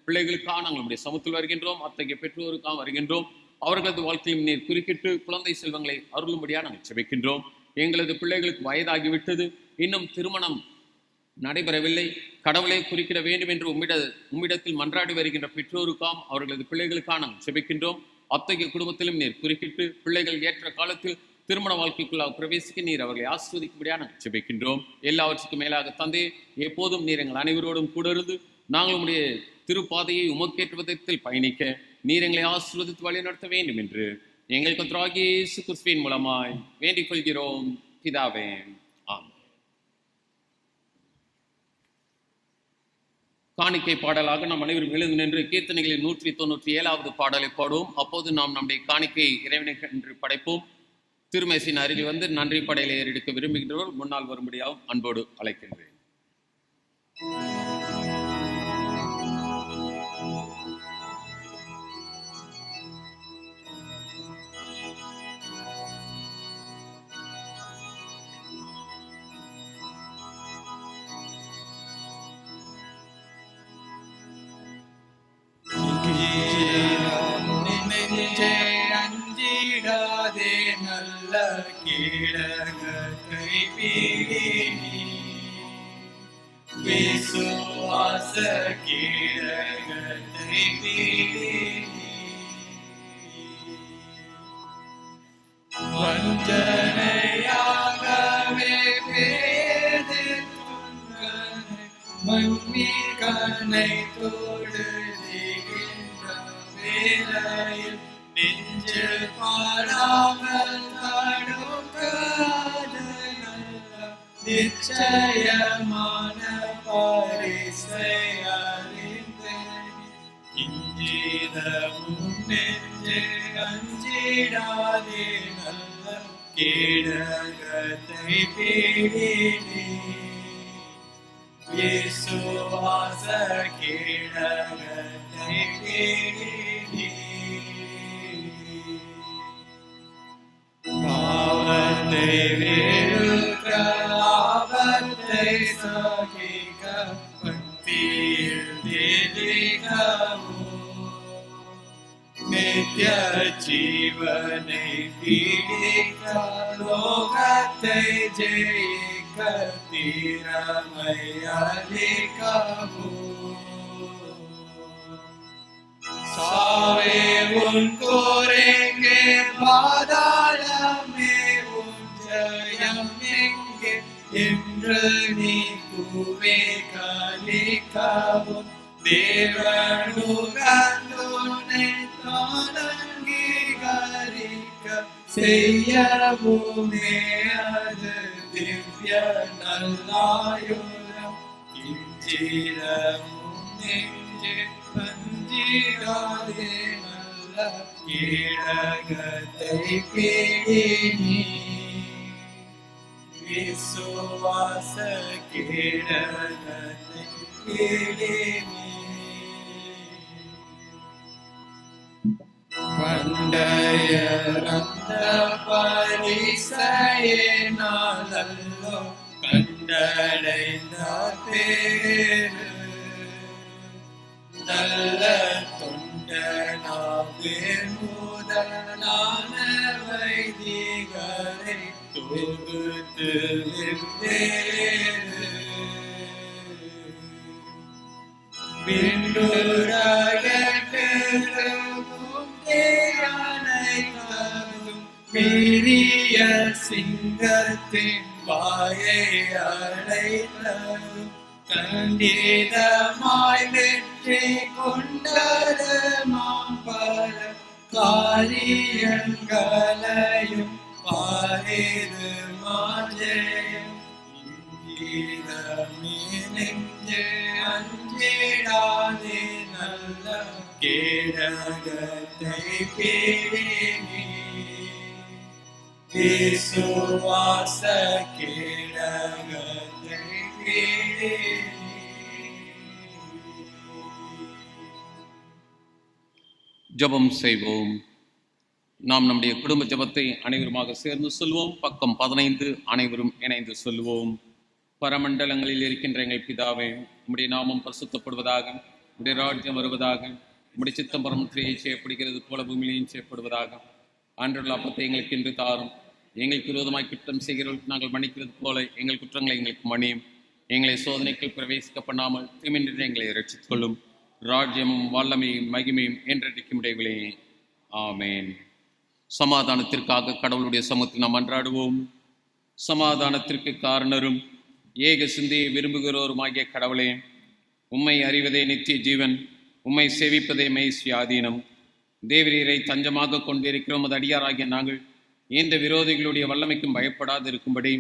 பிள்ளைகளுக்காக நாங்கள் நம்முடைய சமூகத்தில் வருகின்றோம். அத்தகைய பெற்றோருக்காக வருகின்றோம். அவர்களது வாழ்க்கையும் நீர் குறுக்கிட்டு குழந்தை செல்வங்களை அருளும்படியாக நாங்கள் செபிக்கின்றோம். எங்களது பிள்ளைகளுக்கு வயதாகிவிட்டது, இன்னும் திருமணம் நடைபெறவில்லை, கடவுளை குறிக்கிட வேண்டும் என்று உம்மிடத்தில் மன்றாடி வருகின்ற பெற்றோருக்காம் அவர்களது பிள்ளைகளுக்காக நாங்கள் செபிக்கின்றோம். அத்தகைய குடும்பத்திலும் நீர் குறுக்கிட்டு பிள்ளைகள் ஏற்ற காலத்தில் திருமண வாழ்க்கைக்குள்ளாக பிரவேசிக்க நீர் அவர்களை ஆசீர்வதிக்கும்படியாக நாங்கள் செபிக்கின்றோம். எல்லாவற்றுக்கும் மேலாக தந்தை, எப்போதும் நீர் எங்கள் அனைவரோடும் கூட இருந்து நாங்கள் உம்முடைய திருப்பாதையை உமக்கேற்ற விதத்தில் பயணிக்க நீர் எங்களை ஆசீர்வதித்து வழி நடத்த வேண்டும் என்று எங்கள் கர்த்தராகிய இயேசு கிறிஸ்துவின் மூலமாய் வேண்டிக் கொள்கிறோம் பிதாவே. ஆமென். காணிக்கை பாடலாக நாம் அனைவரும் எழுந்து நின்று கீர்த்தனைகளில் 197வது பாடலை பாடுவோம். அப்போது நாம் நம்முடைய காணிக்கை இறைவனுக்கு என்று படைப்போம். திருமேசின் அருகில் வந்து நன்றி படையில ஏறெடுக்க விரும்புகின்றவர் முன்னால் வரும்படியாகவும் அன்போடு அழைக்கின்றேன். அஞ்சிடாதே நல்ல கீழகத்தை பீடினி விசுவாச கீழகத்தை பீடினி வஞ்சனையாகவே பேது துங்கனை மம்மிகனை தோடு வேலையில் நெஞ்சில் பாடாமல் தடுக்காத நல்ல நிச்சயமான பரிசை அறிந்தேன். இஞ்சிதமும் நெஞ்சே அஞ்சிடாதே நல்ல கேடகத்தை பீடினி விசுவாச கேடகத்தை தேடி பாவத்தை வெறுக்க ஆபத்தை சகிக்க பக்தியில் தெளிக்கவும் நித்ய ஜீவனை பீடிக்க லோகத்தை ஜெயிக்க திறமை அளிக்கவும் சாவே உன் கோரெங்கே பாதாளமே உன் ஜயம் எங்கே என்று நீ கூவே கலிக்கவும் தேவனுகந்துனை தானங்கீகரிக்க செய்யவுமே அது திவ்ய நல்லாயுரம் கிஞ்சிரமும் நெஞ்சே பஞ்சிராதே நல்ல கேடகத்தை பேணி விசுவாச கேடகத்தை பேணி பண்டைய ரத்த பரிசையினாலல்லோ கண்டடைந்த பேரு நல்ல தொண்டனாவே முதலான வைதிகரை தொகுத்து விட்டேரு பின்னுரைய பெருகும் தேயானைகளும் பெரிய சிங்கத்தின் வாயை அடைத்தரும் கண்டிதமாய் வெற்றி கொண்டது மாம்பழ காரியங்களையும் பாரிது மாஜயம் இங்கீதமே நெஞ்சே அஞ்சிடாதே நல்ல கேடகத்தை பேணி விசுவாச கேடகத்தை பேணி. ஜெபம் செய்வோம். நாம் நம்முடைய குடும்ப ஜெபத்தை அனைவருமாக சேர்ந்து சொல்வோம். பக்கம் 15 அனைவரும் இணைந்து சொல்வோம். பரமண்டலங்களில் இருக்கின்ற எங்கள் பிதாவே, உம்முடைய நாமம் பரிசுத்தப்படுவதாக, உம்முடைய ராஜ்யம் வருவதாக, உம்முடைய சித்தம் பரமத்திலே செய்யப்படுகிறது போல பூமியிலையும் செய்யப்படுவதாக. அன்றுள்ள அப்பத்தை எங்களுக்கு இன்று தாரும். எங்களுக்கு விரோதமாய் குற்றம் செய்கிறவர்களுக்கு நாங்கள் மன்னிக்கிறது போல எங்கள் குற்றங்களை எங்களுக்கு மன்னியும். எங்களை சோதனைக்குள் பிரவேசிக்க பண்ணாமல் தீமின்றி எங்களை ரட்சித்துக் கொள்ளும். ராஜ்யமும் வல்லமையும் மகிமையும் என்றைக்கும் உடையவளே. ஆமேன். சமாதானத்திற்காக கடவுளுடைய சமூகத்தில் நாம் மன்றாடுவோம். சமாதானத்திற்கு காரணரும் ஏக சிந்தையை விரும்புகிறோருமாகிய கடவுளே, உம்மை அறிவதே நித்திய ஜீவன், உம்மை சேவிப்பதே மெய் சுயாதீனம். தேவரீரை தஞ்சமாக கொண்டிருக்கிறோம். அது அடியாராகிய நாங்கள் எந்த விரோதிகளுடைய வல்லமைக்கும் பயப்படாது இருக்கும்படி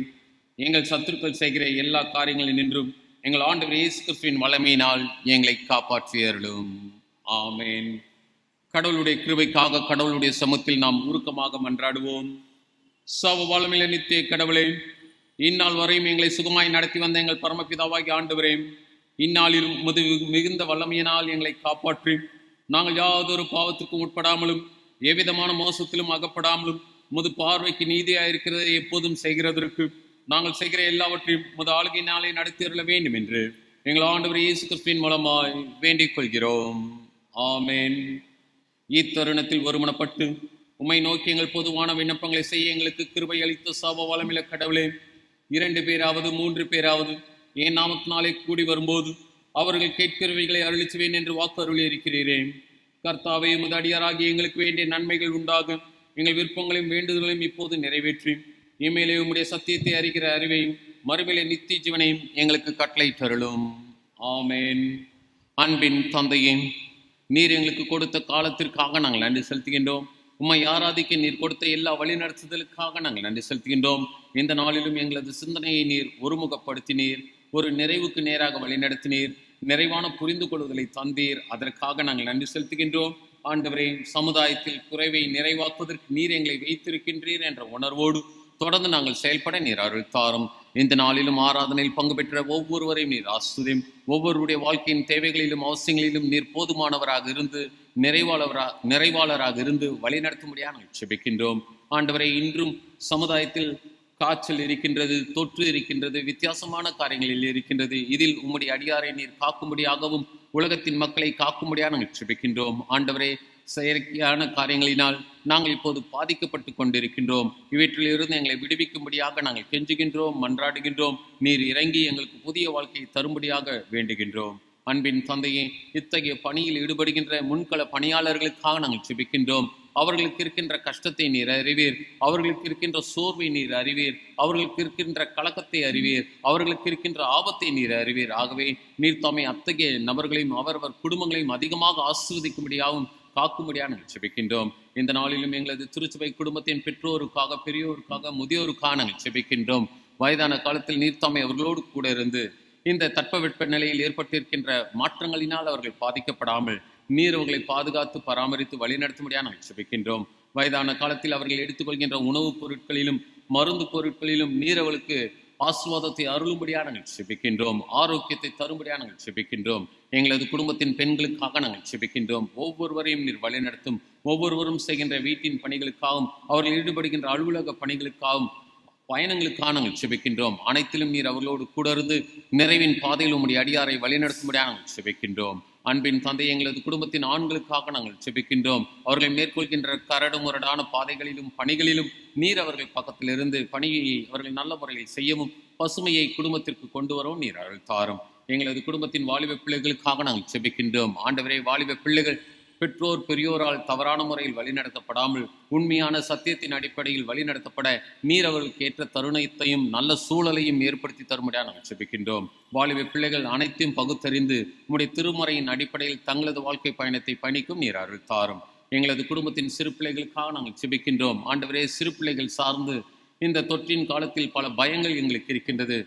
எங்கள் சத்துருக்கள் செய்கிற எல்லா காரியங்களில் நின்றும் எங்கள் ஆண்டவர் இயேசு கிறிஸ்துவின் வல்லமையினால் எங்களை காப்பாற்றியருளும். ஆமேன். கடவுளுடைய கிருபைக்காக கடவுளுடைய சமூகத்தில் நாம் உருக்கமாக மன்றாடுவோம். சவ வல்லமையில நித்திய கடவுளே, இந்நாள் வரையும் எங்களை சுகமாய் நடத்தி வந்த எங்கள் பரமபிதாவாகி ஆண்டவரே, இந்நாளிலும் உமது மிகுந்த வல்லமையினால் எங்களை காப்பாற்றி நாங்கள் யாதொரு பாவத்திற்கும் உட்படாமலும் எவ்விதமான மோசத்திலும் அகப்படாமலும் உமது பார்வைக்கு நீதியாயிருக்கிறதை எப்போதும் செய்கிறதற்கு நாங்கள் செய்கிற எல்லாவற்றையும் உமது ஆளுகையினாலே நடத்தியருள வேண்டும் என்று எங்கள் ஆண்டவர் இயேசு கிறிஸ்துவின் மூலமாய் வேண்டிக் கொள்கிறோம். ஆமேன். இத்தருணத்தில் ஒருமனப்பட்டு உம்மை நோக்கி எங்கள் பொதுவான விண்ணப்பங்களை செய்ய எங்களுக்கு கிருபை அளித்த சர்வ வல்லமையுள்ள கடவுளே, 2 பேராவது 3 பேராவது என் நாமத்தினாலே கூடி வரும்போது அவர்கள் கேட்கிறவைகளை அருளிச்சுவேன் என்று வாக்கு அருளி இருக்கிறேன். கர்த்தாவே, உமது அடியாராகி எங்களுக்கு வேண்டிய நன்மைகள் உண்டாக எங்கள் விருப்பங்களையும் வேண்டுதலையும் இப்போது நிறைவேற்றி இம்மையிலே உம்முடைய சத்தியத்தை அறிகிற அறிவையும் மறுமையிலே நித்திய ஜீவனையும் எங்களுக்கு கட்டளை தருளும். ஆமேன். அன்பின் தந்தையே, நீர் எங்களுக்கு கொடுத்த காலத்திற்காக நாங்கள் நன்றி செலுத்துகின்றோம். உம்மை ஆராதிக்க நீர் கொடுத்த எல்லா வழி நடத்துதலுக்காக நாங்கள் நன்றி செலுத்துகின்றோம். இந்த நாளிலும் எங்களது சிந்தனையை நீர் ஒருமுகப்படுத்தினீர், ஒரு நிறைவுக்கு நேராக வழிநடத்தினீர், நிறைவான புரிந்து கொள்வதை தந்தீர். அதற்காக நாங்கள் நன்றி செலுத்துகின்றோம். ஆண்டவரே, சமுதாயத்தில் குறைவை நிறைவாக்குவதற்கு நீர் எங்களை வைத்திருக்கின்றீர் என்ற உணர்வோடு தொடர்ந்து நாங்கள் செயல்பட நீர் அருள் தாரும். இந்த நாளிலும் ஆராதனையில் பங்கு பெற்ற ஒவ்வொருவரையும் நீர் ஆஸ்வதியும். ஒவ்வொருவருடைய வாழ்க்கையின் தேவைகளிலும் அவசியங்களிலும் நீர் போதுமானவராக இருந்து நிறைவாளராக இருந்து வழிநடத்தும்படியாக நாங்கள் செபிக்கின்றோம். ஆண்டவரை, இன்றும் சமுதாயத்தில் காய்ச்சல் இருக்கின்றது, தொற்று இருக்கின்றது, வித்தியாசமான காரியங்களில் இருக்கின்றது. இதில் உம்முடைய அடியாரை நீர் காக்கும்படியாகவும் உலகத்தின் மக்களை காக்கும்படியாக நாங்கள் செபிக்கின்றோம். ஆண்டவரே, செயற்கையான காரியங்களினால் நாங்கள் இப்போது பாதிக்கப்பட்டு கொண்டிருக்கின்றோம். இவற்றிலிருந்து எங்களை விடுவிக்கும்படியாக நாங்கள் கெஞ்சுகின்றோம், மன்றாடுகின்றோம். நீர் இறங்கி எங்களுக்கு புதிய வாழ்க்கையை தரும்படியாக வேண்டுகின்றோம். அன்பின் தந்தையே, இத்தகைய பணியில் ஈடுபடுகின்ற முன்கள பணியாளர்களுக்காக நாங்கள் செபிக்கின்றோம். அவர்களுக்கு இருக்கின்ற கஷ்டத்தை நீர் அறிவீர், அவர்களுக்கு இருக்கின்ற சோர்வை நீர் அறிவீர், அவர்களுக்கு இருக்கின்ற கலக்கத்தை அறிவீர், அவர்களுக்கு இருக்கின்ற ஆபத்தை நீர் அறிவீர். ஆகவே நீர் தாமே அத்தகைய நபர்களையும் அவரவர் குடும்பங்களையும் அதிகமாக ஆசீர்வதிக்கும்படியாகவும் காக்கும்படியாக நாங்கள் செபிக்கின்றோம். இந்த நாளிலும் எங்களது திருச்சபை குடும்பத்தின் பெற்றோருக்காக, பெரியோருக்காக, முதியோருக்காக நாங்கள் செபிக்கின்றோம். வயதான காலத்தில் நீர் தாமே அவர்களோடு கூட இருந்து இந்த தட்பவெட்ப நிலையில் ஏற்பட்டிருக்கின்ற மாற்றங்களினால் அவர்கள் பாதிக்கப்படாமல் நீர் அவர்களை பாதுகாத்து பராமரித்து வழிநடத்தும்படியாக நாங்கள் செபிக்கின்றோம். வயதான காலத்தில் அவர்கள் எடுத்துக்கொள்கின்ற உணவுப் பொருட்களிலும் மருந்து பொருட்களிலும் நீர் அவர்களுக்கு ஆசீர்வாதத்தை அருளும்படியாக நாங்கள் செபிக்கின்றோம். ஆரோக்கியத்தை தரும்படியாக நாங்கள் செபிக்கின்றோம். எங்களது குடும்பத்தின் பெண்களுக்காக நாங்கள் செபிக்கின்றோம். ஒவ்வொருவரையும் நீர் வழிநடத்தும். ஒவ்வொருவரும் செய்கின்ற வீட்டின் பணிகளுக்காகவும் அவர்கள் ஈடுபடுகின்ற அலுவலக பணிகளுக்காகவும் பயணங்களுக்காக நாங்கள் செபிக்கின்றோம். அனைத்திலும் நீர் அவர்களோடு கூட இருந்து நிறைவின் பாதையில் உம்முடைய அடியாரை வழிநடத்தும்படியாக நாங்கள் செபிக்கின்றோம். அன்பின் தந்தை, எங்களது குடும்பத்தின் ஆண்களுக்காக நாங்கள் செபிக்கின்றோம். அவர்கள் மேற்கொள்கின்ற கரடு முரடான பாதைகளிலும் பணிகளிலும் நீர் அவர்கள் பக்கத்தில் இருந்து பணியை அவர்கள் நல்ல முறையில் செய்யவும் பசுமையை குடும்பத்திற்கு கொண்டு வரவும் நீர் அருள் தாரும். எங்களது குடும்பத்தின் வாலிப பிள்ளைகளுக்காக நாங்கள் செபிக்கின்றோம். ஆண்டவரே, வாலிப பிள்ளைகள் பெற்றோர் பெரியோரால் தவறான முறையில் வழிநடத்தப்படாமல் உண்மையான சத்தியத்தின் அடிப்படையில் வழிநடத்தப்பட நீர் அவர்களுக்கு ஏற்ற தருணத்தையும் நல்ல சூழலையும் ஏற்படுத்தி தரும்படியாக நாங்கள் செபிக்கின்றோம். வாலிப பிள்ளைகள் அனைத்தையும் பகுத்தறிந்து உம்முடைய திருமறையின் அடிப்படையில் தங்களது வாழ்க்கை பயணத்தை பயணிக்கும் நீர் அருள் தாரும். எங்களது குடும்பத்தின் சிறு பிள்ளைகளுக்காக நாங்கள் செபிக்கின்றோம். ஆண்டவரே, சிறு பிள்ளைகள் சார்ந்து இந்த தொற்றின் காலத்தில் பல பயங்கள் எங்களுக்கு இருக்கின்றது.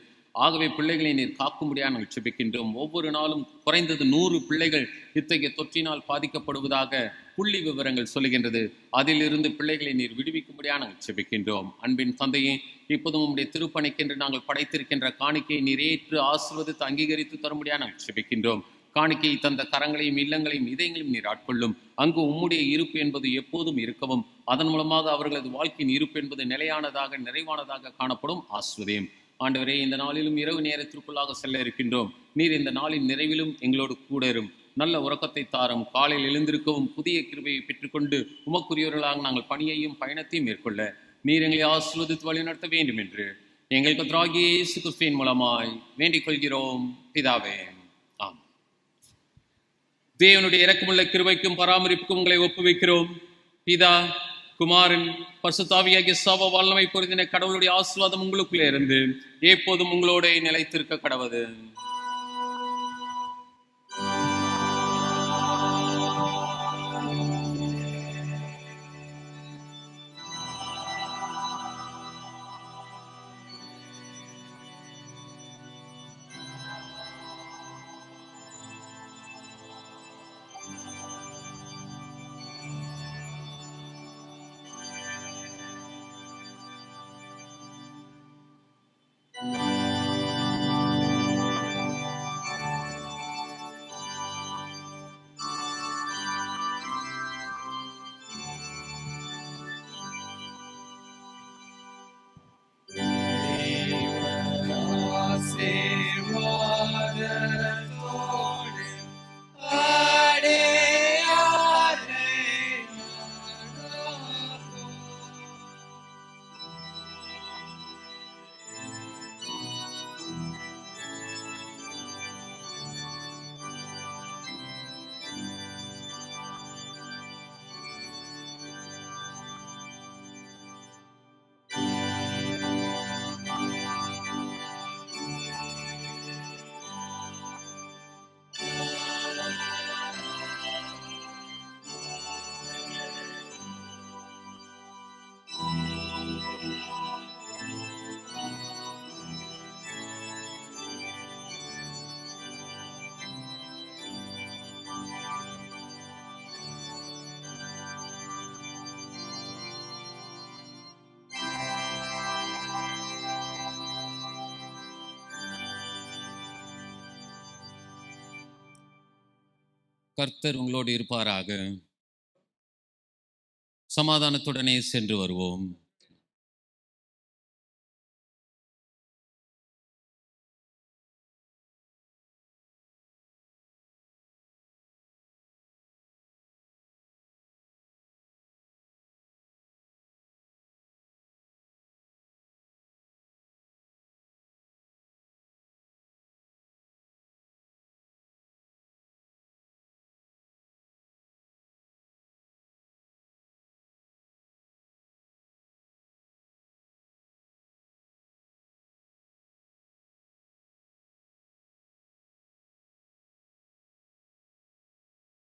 ஆகவே பிள்ளைகளை நீர் காக்கும்படியாக நாங்கள் செபிக்கின்றோம். ஒவ்வொரு நாளும் குறைந்தது 100 பிள்ளைகள் இத்தகைய தொற்றினால் பாதிக்கப்படுவதாக புள்ளி விவரங்கள் சொல்லுகின்றது. அதிலிருந்து பிள்ளைகளை நீர் விடுவிக்கும்படியாக நாங்கள் செபிக்கின்றோம். அன்பின் தந்தையே, இப்போதும் உம்முடைய திருப்பணிக்கென்று நாங்கள் படைத்திருக்கின்ற காணிக்கையை நிறைவேற்று ஆசீர்வதித்து அங்கீகரித்து தரும்படியாக நாங்கள் செபிக்கின்றோம். காணிக்கையை தந்த கரங்களையும் இல்லங்களையும் இதயங்களையும் நீர் ஆட்கொள்ளும். அங்கு உம்முடைய இருப்பு என்பது எப்போதும் இருக்கவும் அதன் மூலமாக அவர்களது வாழ்க்கையின் இருப்பு என்பது நிலையானதாக நிறைவானதாக காணப்படும். ஆஸ்வதியம். ஆண்டவரே, இந்த நாளிலும் இரவு நேரத்திற்குள்ளாக செல்ல இருக்கின்றோம். நீர் இந்த நாளின் நிறைவிலும் எங்களோடு கூட இரும். நல்ல உறக்கத்தை தாரும். காலையில் எழுந்திருக்கவும் புதிய கிருபையை பெற்றுக்கொண்டு உமக்குரியவர்களாக நாங்கள் பணியையும் பயணத்தையும் மேற்கொள்ள நீர் எங்களை ஆசீர்வதித்து வழிநடத்த வேண்டும் என்று எங்கள் கர்த்தராகிய இயேசு கிறிஸ்துவின் மூலமாய் வேண்டிக் கொள்கிறோம் பிதாவே. ஆம். தேவனுடைய இரக்கமுள்ள கிருபைக்கும் பராமரிப்புக்கும் உங்களை ஒப்புவிக்கிறோம். பிதா, குமாரன், பரிசுத்தாவியாகிய சர்வ வல்லமை பொருந்தின கடவுளுடைய ஆசீர்வாதம் உங்களுக்குள்ளே இருந்து எப்போதும் உங்களோட நிலைத்திருக்க கடவது. கர்த்தர் உங்களோடு இருப்பாராக. சமாதானத்துடனே சென்று வருவோம்.